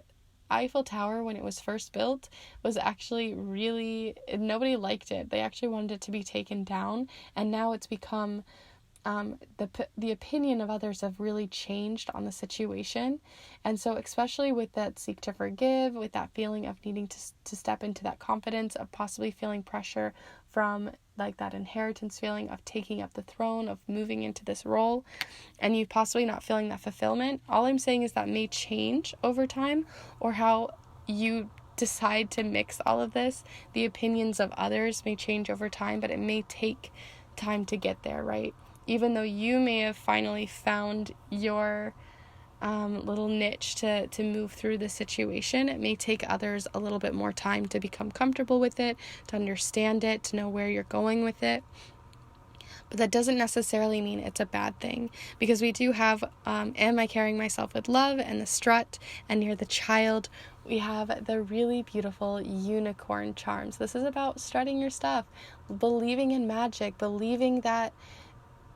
Eiffel Tower, when it was first built, was actually nobody liked it. They actually wanted it to be taken down, and now it's become the opinion of others have really changed on the situation. And so especially with that Seek to Forgive, with that feeling of needing to step into that confidence, of possibly feeling pressure from like that inheritance feeling of taking up the throne, of moving into this role, and you possibly not feeling that fulfillment, all I'm saying is that may change over time, or how you decide to mix all of this. The opinions of others may change over time, but it may take time to get there, right? Even though you may have finally found your little niche to move through the situation, it may take others a little bit more time to become comfortable with it, to understand it, to know where you're going with it. But that doesn't necessarily mean it's a bad thing, because we do have Am I Carrying Myself with Love and the Strut, and near the Child we have the really beautiful Unicorn charms. This is about strutting your stuff, believing in magic, believing that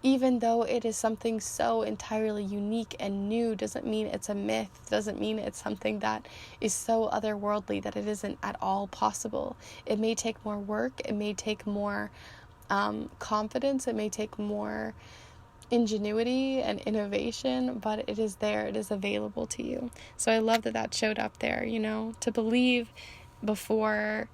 even though it is something so entirely unique and new, doesn't mean it's a myth, doesn't mean it's something that is so otherworldly that it isn't at all possible. It may take more work, it may take more confidence, it may take more ingenuity and innovation, but it is there, it is available to you. So I love that showed up there, to believe before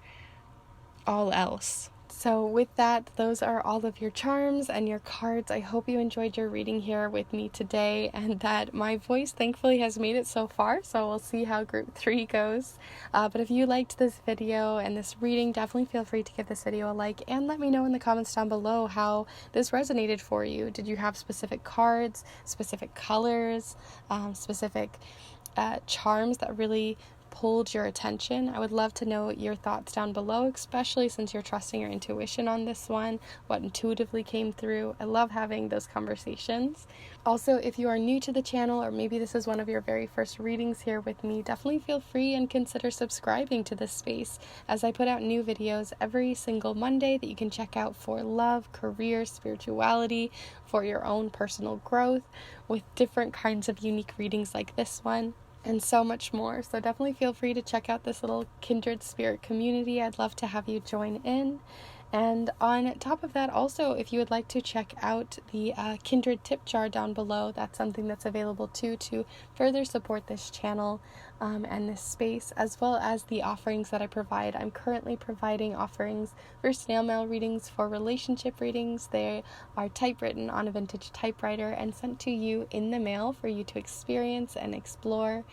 all else. So with that, those are all of your charms and your cards. I hope you enjoyed your reading here with me today, and that my voice thankfully has made it so far, so we'll see how group 3 goes. But if you liked this video and this reading, definitely feel free to give this video a like, and let me know in the comments down below how this resonated for you. Did you have specific cards, specific colors, specific charms that really pulled your attention? I would love to know your thoughts down below, especially since you're trusting your intuition on this one, what intuitively came through. I love having those conversations. Also, if you are new to the channel, or maybe this is one of your very first readings here with me, definitely feel free and consider subscribing to this space, as I put out new videos every single Monday that you can check out for love, career, spirituality, for your own personal growth, with different kinds of unique readings like this one. and so much more. So definitely feel free to check out this little Kindred Spirit community. I'd love to have you join in. And on top of that, also, if you would like to check out the Kindred tip jar down below, that's something that's available too to further support this channel and this space, as well as the offerings that I provide. I'm currently providing offerings for snail mail readings, for relationship readings. They are typewritten on a vintage typewriter and sent to you in the mail for you to experience and explore.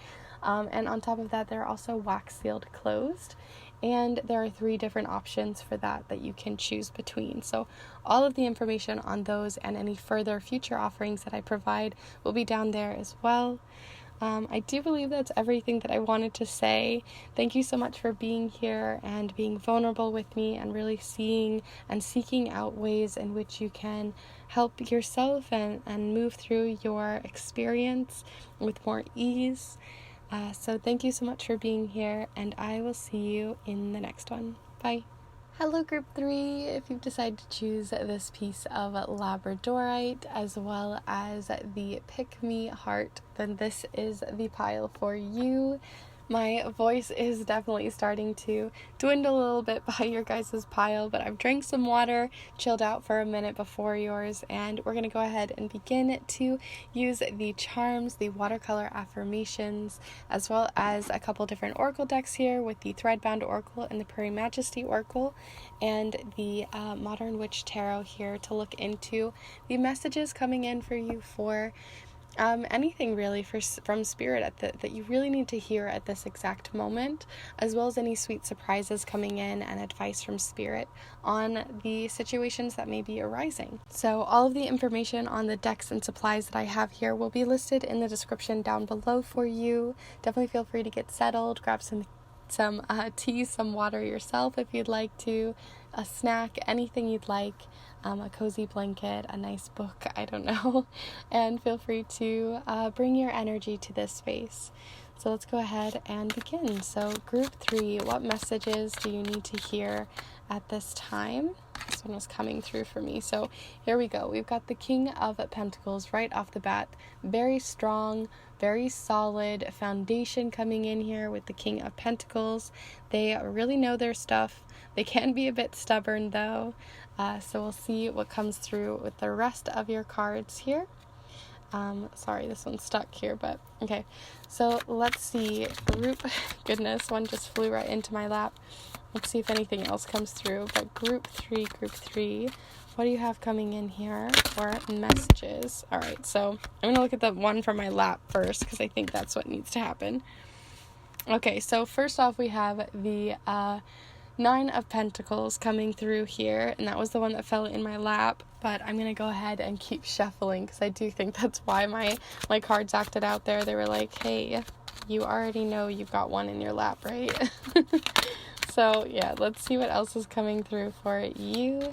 And on top of that, they're also wax sealed closed. And there are 3 different options for that you can choose between. So all of the information on those and any further future offerings that I provide will be down there as well. I do believe that's everything that I wanted to say. Thank you so much for being here and being vulnerable with me and really seeing and seeking out ways in which you can help yourself and move through your experience with more ease. So thank you so much for being here, and I will see you in the next one. Bye. Hello, Group 3. If you've decided to choose this piece of Labradorite as well as the Pick Me Heart, then this is the pile for you. My voice is definitely starting to dwindle a little bit by your guys' pile, but I've drank some water, chilled out for a minute before yours, and we're going to go ahead and begin to use the charms, the watercolor affirmations, as well as a couple different oracle decks here with the Threadbound Oracle and the Prairie Majesty Oracle, and the Modern Witch Tarot here to look into the messages coming in for you for anything really from Spirit that you really need to hear at this exact moment, as well as any sweet surprises coming in and advice from Spirit on the situations that may be arising. So all of the information on the decks and supplies that I have here will be listed in the description down below for you. Definitely feel free to get settled, grab some tea, some water yourself if you'd like to, a snack, anything you'd like, a cozy blanket, a nice book, I don't know, and feel free to bring your energy to this space. So let's go ahead and begin. So Group 3, what messages do you need to hear at this time? This one was coming through for me. So here we go. We've got the King of Pentacles right off the bat. Very strong, very solid foundation coming in here with the King of Pentacles. They really know their stuff. They can be a bit stubborn though. So we'll see what comes through with the rest of your cards here. Sorry, this one's stuck here, but okay. So let's see. Group, goodness, one just flew right into my lap. Let's see if anything else comes through. But Group 3, what do you have coming in here for messages? All right, so I'm going to look at the one from my lap first because I think that's what needs to happen. Okay, so first off, we have the 9 of Pentacles coming through here, and that was the one that fell in my lap, but I'm going to go ahead and keep shuffling because I do think that's why my cards acted out there. They were like, hey, you already know you've got one in your lap, right? So yeah, let's see what else is coming through for you.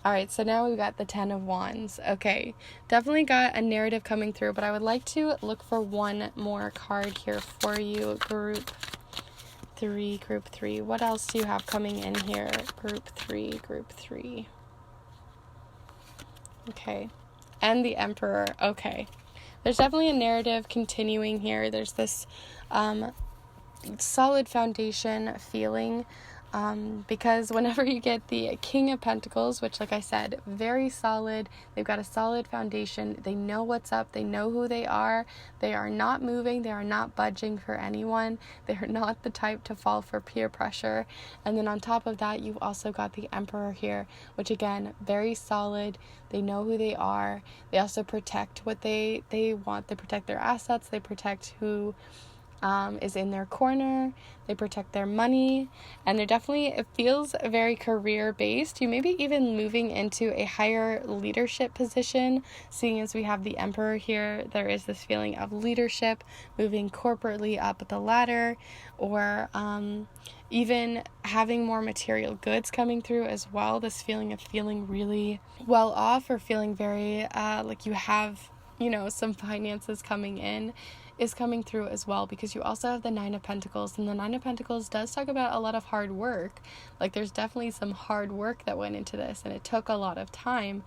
Alright, so now we've got the 10 of Wands. Okay, definitely got a narrative coming through, but I would like to look for one more card here for you, Group 3. What else do you have coming in here? Group 3. Okay. And the Emperor. Okay. There's definitely a narrative continuing here. There's this solid foundation feeling. Because whenever you get the King of Pentacles, which, like I said, very solid, they've got a solid foundation, they know what's up, they know who they are not moving, they are not budging for anyone, they are not the type to fall for peer pressure. And then on top of that, you've also got the Emperor here, which again, very solid, they know who they are, they also protect what they want, they protect their assets, they protect who is in their corner, they protect their money, and it feels very career based. You may be even moving into a higher leadership position, seeing as we have the Emperor here. There is this feeling of leadership, moving corporately up the ladder, or even having more material goods coming through as well. This feeling of feeling really well off, or feeling very like you have, some finances coming in, is coming through as well, because you also have the 9 of Pentacles, and the 9 of Pentacles does talk about a lot of hard work. Like, there's definitely some hard work that went into this, and it took a lot of time,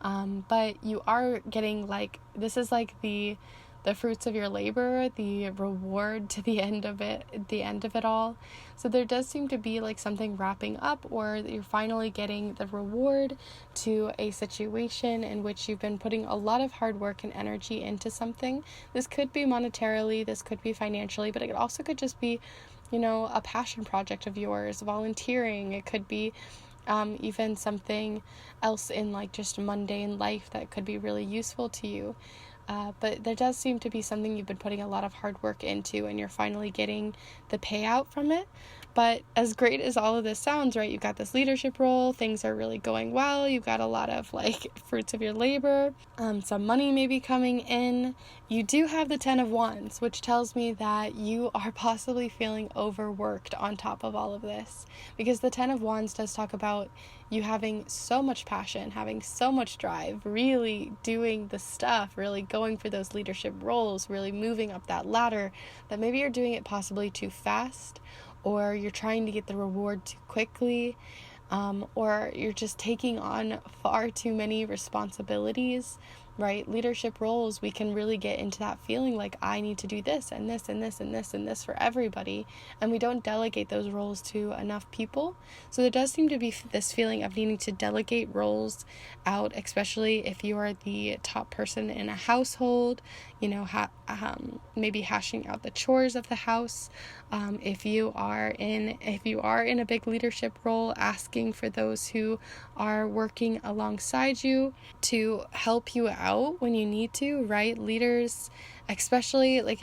but you are getting, this is like the the fruits of your labor, the reward to the end of it all. So there does seem to be like something wrapping up, or you're finally getting the reward to a situation in which you've been putting a lot of hard work and energy into something. This could be monetarily, this could be financially, but it also could just be, a passion project of yours, volunteering. It could be even something else in like just mundane life that could be really useful to you. But there does seem to be something you've been putting a lot of hard work into, and you're finally getting the payout from it. But as great as all of this sounds, right, you've got this leadership role, things are really going well, you've got a lot of like fruits of your labor, some money may be coming in. You do have the 10 of Wands, which tells me that you are possibly feeling overworked on top of all of this, because the 10 of Wands does talk about you having so much passion, having so much drive, really doing the stuff, really going for those leadership roles, really moving up that ladder, that maybe you're doing it possibly too fast, or you're trying to get the reward too quickly, or you're just taking on far too many responsibilities, right? Leadership roles, we can really get into that feeling like I need to do this and this and this and this and this for everybody, and we don't delegate those roles to enough people. So there does seem to be this feeling of needing to delegate roles out, especially if you are the top person in a household, maybe hashing out the chores of the house. If you are in a big leadership role, asking for those who are working alongside you to help you out when you need to, right? Leaders, especially like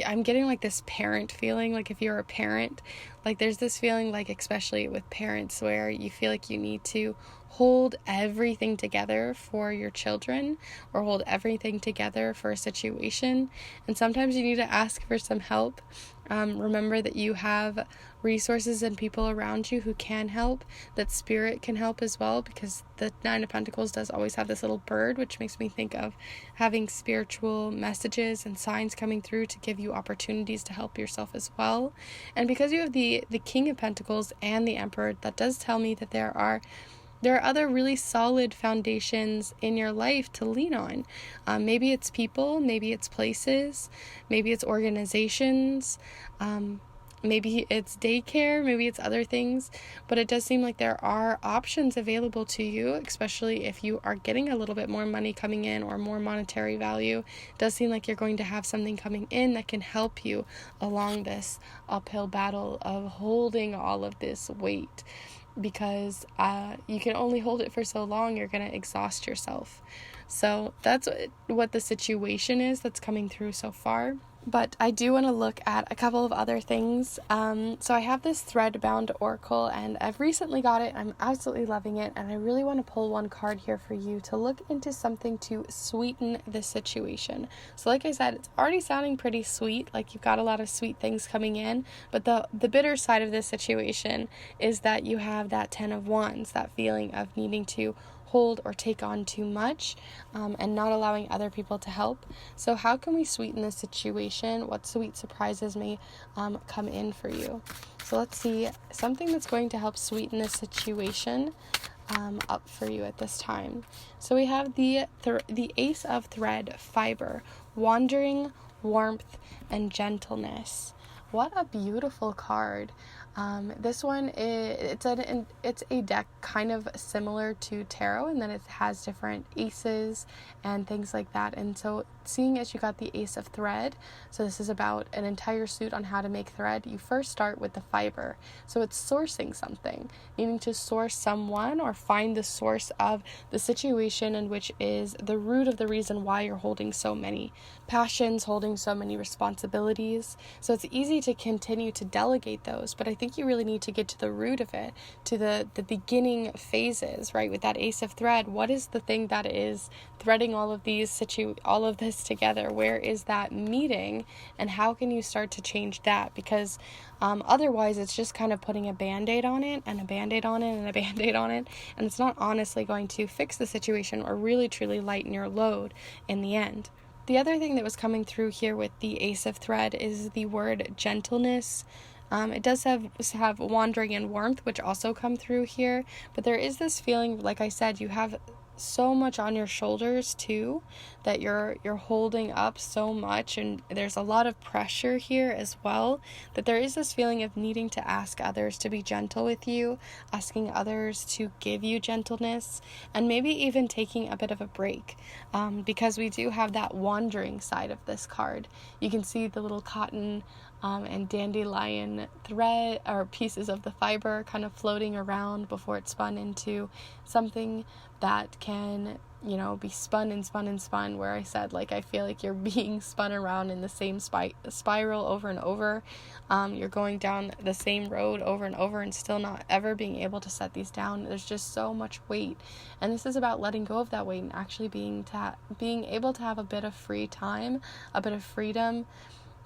I'm getting like this parent feeling, like if you're a parent, like there's this feeling like, especially with parents, where you feel like you need to hold everything together for your children, or hold everything together for a situation. And sometimes you need to ask for some help. Remember that you have resources and people around you who can help, that spirit can help as well, because the 9 of Pentacles does always have this little bird, which makes me think of having spiritual messages and signs coming through to give you opportunities to help yourself as well. And because you have the King of Pentacles and the Emperor, that does tell me that there are other really solid foundations in your life to lean on. Maybe it's people, maybe it's places, maybe it's organizations, maybe it's daycare, maybe it's other things, but it does seem like there are options available to you, especially if you are getting a little bit more money coming in or more monetary value. It does seem like you're going to have something coming in that can help you along this uphill battle of holding all of this weight, because you can only hold it for so long. You're going to exhaust yourself. So that's what the situation is that's coming through so far. But I do want to look at a couple of other things. So I have this thread-bound oracle, and I've recently got it. I'm absolutely loving it, and I really want to pull one card here for you to look into something to sweeten this situation. So like I said, it's already sounding pretty sweet, like you've got a lot of sweet things coming in, but the bitter side of this situation is that you have that 10 of Wands, that feeling of needing to hold or take on too much, and not allowing other people to help. So how can we sweeten this situation? What sweet surprises may come in for you? So let's see something that's going to help sweeten this situation up for you at this time. So we have the Ace of Thread, Fiber, Wandering, Warmth, and Gentleness. What a beautiful card. This one it's a deck kind of similar to tarot, and then it has different aces and things like that. And so seeing as you got the Ace of Thread, so this is about an entire suit on how to make thread, you first start with the fiber. So it's sourcing something, needing to source someone or find the source of the situation in which is the root of the reason why you're holding so many passions, holding so many responsibilities. So it's easy to continue to delegate those, but I think you really need to get to the root of it, to the beginning phases, right? With that Ace of Thread, what is the thing that is threading all of this together? Where is that meeting, and how can you start to change that? Because otherwise it's just kind of putting a band-aid on it and a band-aid on it and a band-aid on it, and it's not honestly going to fix the situation or really truly lighten your load in the end. The other thing that was coming through here with the Ace of Thread is the word gentleness. It does have wandering and warmth, which also come through here, but there is this feeling, like I said, you have so much on your shoulders too, that you're holding up so much, and there's a lot of pressure here as well, that there is this feeling of needing to ask others to be gentle with you, asking others to give you gentleness, and maybe even taking a bit of a break, because we do have that wandering side of this card. You can see the little cotton and dandelion thread or pieces of the fiber kind of floating around before it's spun into something that can, be spun and spun and spun, where I said, I feel like you're being spun around in the same spiral over and over. You're going down the same road over and over and still not ever being able to set these down. There's just so much weight, and this is about letting go of that weight and actually being able to have a bit of free time, a bit of freedom.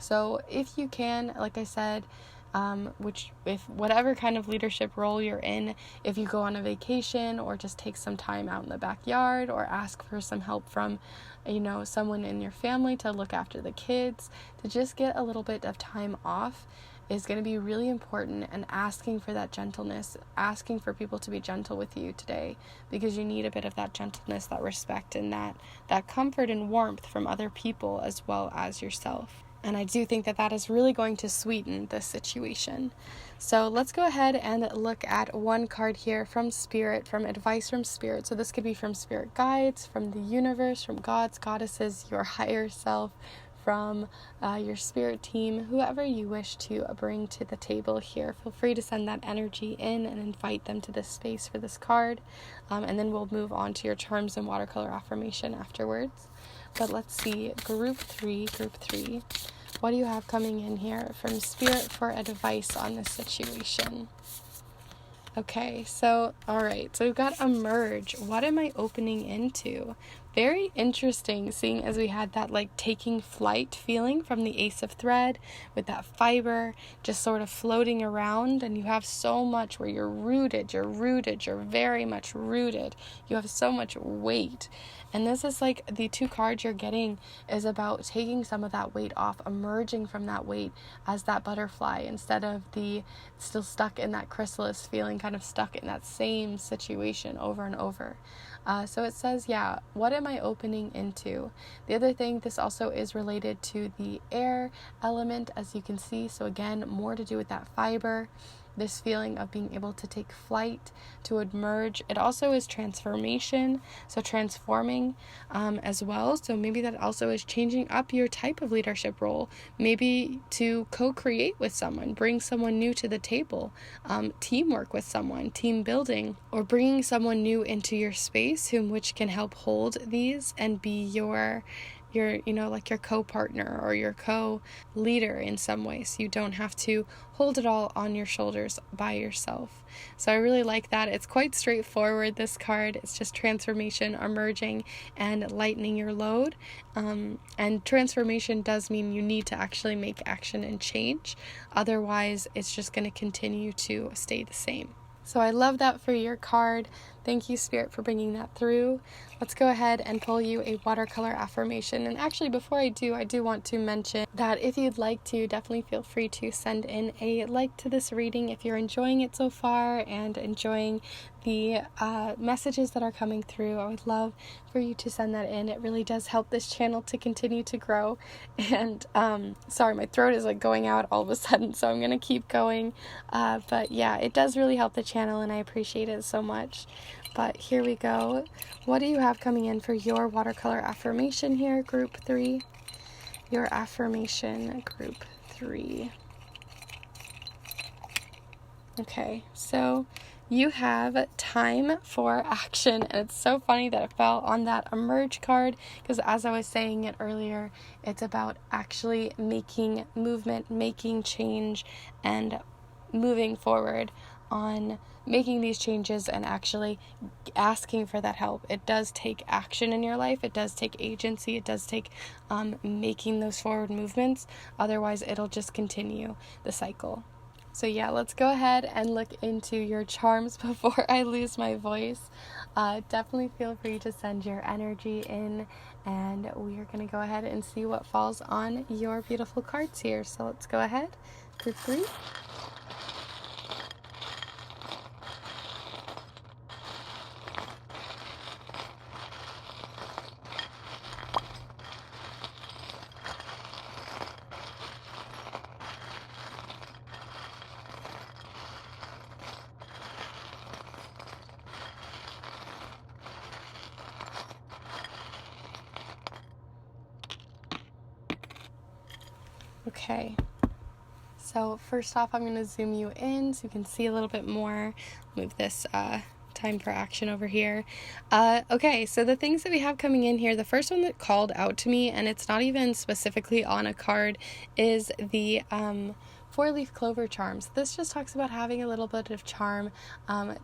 So if you can, like I said, if whatever kind of leadership role you're in, if you go on a vacation or just take some time out in the backyard or ask for some help from, someone in your family to look after the kids, to just get a little bit of time off is going to be really important, and asking for that gentleness, asking for people to be gentle with you today, because you need a bit of that gentleness, that respect, and that comfort and warmth from other people as well as yourself. And I do think that is really going to sweeten this situation. So let's go ahead and look at one card here from Spirit, from advice from Spirit. So this could be from Spirit guides, from the universe, from gods, goddesses, your higher self, from your spirit team, whoever you wish to bring to the table here. Feel free to send that energy in and invite them to this space for this card. And then we'll move on to your charms and watercolor affirmation afterwards. But let's see, group three. What do you have coming in here from Spirit for advice on this situation? Okay, so, all right, so we've got emerge. What am I opening into? Very interesting, seeing as we had that taking flight feeling from the Ace of Thread with that fiber just sort of floating around, and you have so much where you're very much rooted. You have so much weight. And this is the two cards you're getting is about taking some of that weight off, emerging from that weight as that butterfly instead of the still stuck in that chrysalis, feeling kind of stuck in that same situation over and over. So it says, what am I opening into? The other thing, this also is related to the air element, as you can see. So again, more to do with that fiber, this feeling of being able to take flight, to emerge. It also is transformation, so transforming as well. So maybe that also is changing up your type of leadership role, maybe to co-create with someone, bring someone new to the table, teamwork with someone, team building, or bringing someone new into your space which can help hold these and be your co-partner or your co-leader in some way, so you don't have to hold it all on your shoulders by yourself. So I really like that. It's quite straightforward, this card. It's just transformation, emerging, and lightening your load. And transformation does mean you need to actually make action and change. Otherwise, it's just going to continue to stay the same. So I love that for your card. Thank you, Spirit, for bringing that through. Let's go ahead and pull you a watercolor affirmation. And actually, before I do want to mention that if you'd like to, definitely feel free to send in a like to this reading if you're enjoying it so far and enjoying the messages that are coming through. I would love for you to send that in. It really does help this channel to continue to grow. And sorry, my throat is going out all of a sudden, so I'm going to keep going. But yeah, it does really help the channel, and I appreciate it so much. But here we go. What do you have coming in for your watercolor affirmation here, group 3? Your affirmation, group 3. Okay, so you have time for action, and it's so funny that it fell on that emerge card, because as I was saying it earlier, it's about actually making movement, making change, and moving forward on making these changes and actually asking for that help. It does take action in your life. It does take agency. It does take making those forward movements. Otherwise, it'll just continue the cycle. So yeah, let's go ahead and look into your charms before I lose my voice. Definitely feel free to send your energy in, and we are going to go ahead and see what falls on your beautiful cards here. So let's go ahead. Group 3. Okay. So first off, I'm going to zoom you in so you can see a little bit more. Move this time for action over here. Okay, so the things that we have coming in here, the first one that called out to me, and it's not even specifically on a card, is the four-leaf clover charms. This just talks about having a little bit of charm,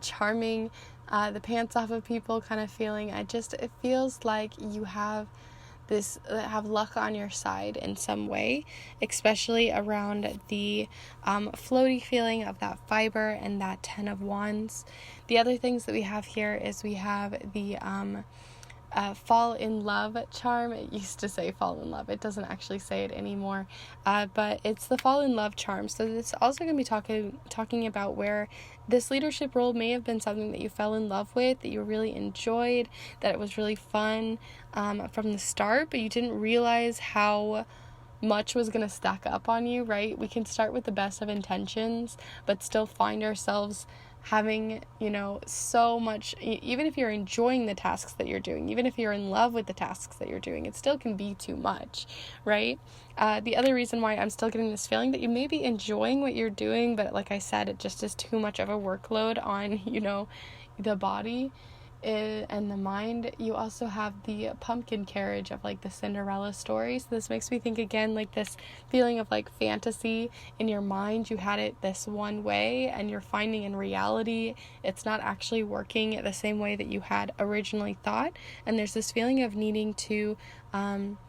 charming the pants off of people kind of feeling. It feels like you have luck on your side in some way, especially around the floaty feeling of that fiber and that 10 of Wands. The other things that we have here is we have the fall in love charm. It used to say fall in love. It doesn't actually say it anymore, but it's the fall in love charm. So this is also going to be talking about where this leadership role may have been something that you fell in love with, that you really enjoyed, that it was really fun from the start, but you didn't realize how much was going to stack up on you, right? We can start with the best of intentions, but still find ourselves having, so much, even if you're enjoying the tasks that you're doing, even if you're in love with the tasks that you're doing, it still can be too much, right? The other reason why I'm still getting this feeling that you may be enjoying what you're doing, but like I said, it just is too much of a workload on, the body and the mind. You also have the pumpkin carriage of like the Cinderella story. So this makes me think again like this feeling of like fantasy in your mind. You had it this one way and you're finding in reality it's not actually working the same way that you had originally thought. And there's this feeling of needing to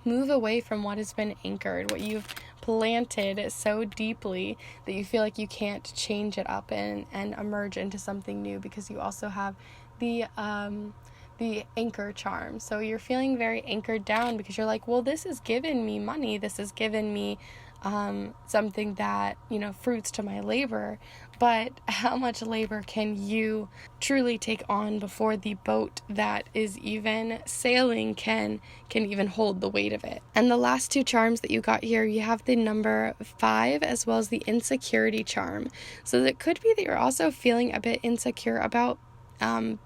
move away from what has been anchored, what you've planted so deeply that you feel like you can't change it up and emerge into something new, because you also have the anchor charm. So you're feeling very anchored down because you're like, well, this has given me money, this has given me something that, fruits to my labor, but how much labor can you truly take on before the boat that is even sailing can even hold the weight of it? And the last two charms that you got here, you have the number 5 as well as the insecurity charm. So it could be that you're also feeling a bit insecure about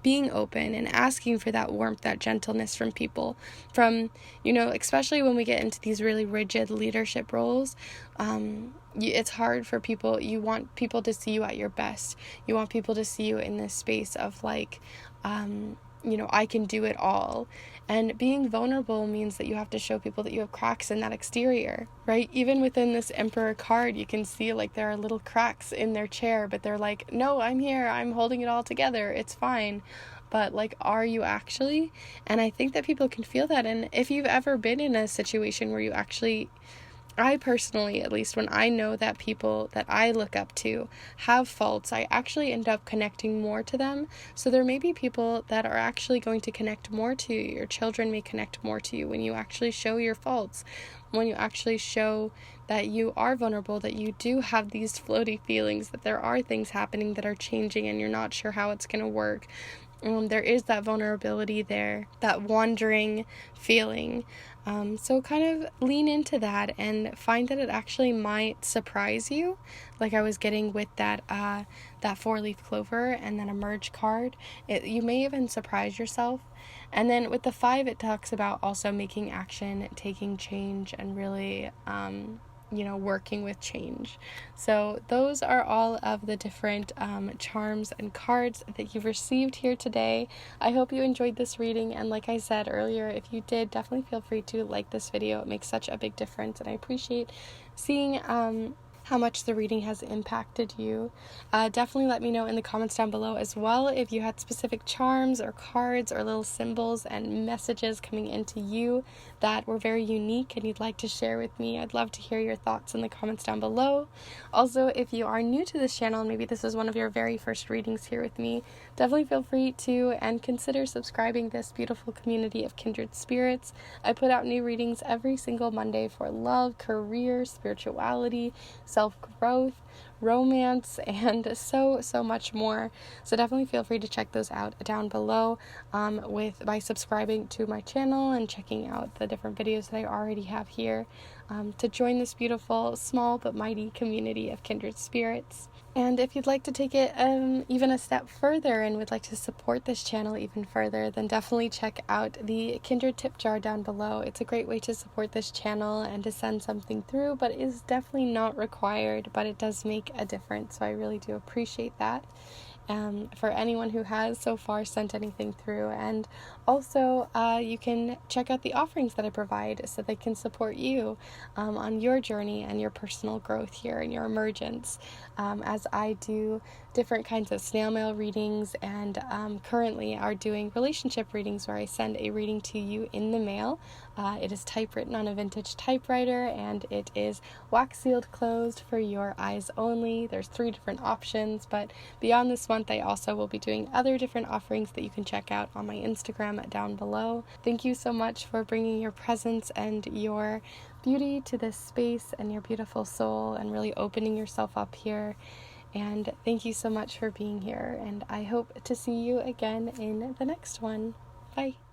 being open and asking for that warmth, that gentleness from people, especially when we get into these really rigid leadership roles. It's hard for people. You want people to see you at your best. You want people to see you in this space of like, I can do it all. And being vulnerable means that you have to show people that you have cracks in that exterior, right? Even within this Emperor card, you can see like there are little cracks in their chair, but they're like, no, I'm here, I'm holding it all together, it's fine. But like, are you actually? And I think that people can feel that. And if you've ever been in a situation where you actually, I personally, at least when I know that people that I look up to have faults, I actually end up connecting more to them. So there may be people that are actually going to connect more to you. Your children may connect more to you when you actually show your faults, when you actually show that you are vulnerable, that you do have these floaty feelings, that there are things happening that are changing and you're not sure how it's going to work. There is that vulnerability there, that wandering feeling. So kind of lean into that and find that it actually might surprise you, like I was getting with that 4-leaf clover and then a merge card. You may even surprise yourself. And then with the 5, it talks about also making action, taking change, and really working with change. So those are all of the different charms and cards that you've received here today. I hope you enjoyed this reading, and like I said earlier, if you did, definitely feel free to like this video. It makes such a big difference, and I appreciate seeing how much the reading has impacted you. Definitely let me know in the comments down below as well if you had specific charms or cards or little symbols and messages coming into you that were very unique and you'd like to share with me. I'd love to hear your thoughts in the comments down below. Also, if you are new to this channel and maybe this is one of your very first readings here with me, definitely feel free to and consider subscribing to this beautiful community of kindred spirits. I put out new readings every single Monday for love, career, spirituality, self-growth, romance, and so much more. So definitely feel free to check those out down below by subscribing to my channel and checking out the different videos that I already have here to join this beautiful, small but mighty community of kindred spirits. And if you'd like to take it even a step further and would like to support this channel even further, then definitely check out the Kindred tip jar down below. It's a great way to support this channel and to send something through, but is definitely not required, but it does make a difference, so I really do appreciate that. For anyone who has so far sent anything through. And also you can check out the offerings that I provide so they can support you on your journey and your personal growth here and your emergence, as I do different kinds of snail mail readings, and currently are doing relationship readings where I send a reading to you in the mail. It is typewritten on a vintage typewriter, and it is wax sealed closed for your eyes only. There's 3 different options, but beyond this month I also will be doing other different offerings that you can check out on my Instagram down below. Thank you so much for bringing your presence and your beauty to this space and your beautiful soul and really opening yourself up here. And thank you so much for being here, and I hope to see you again in the next one. Bye.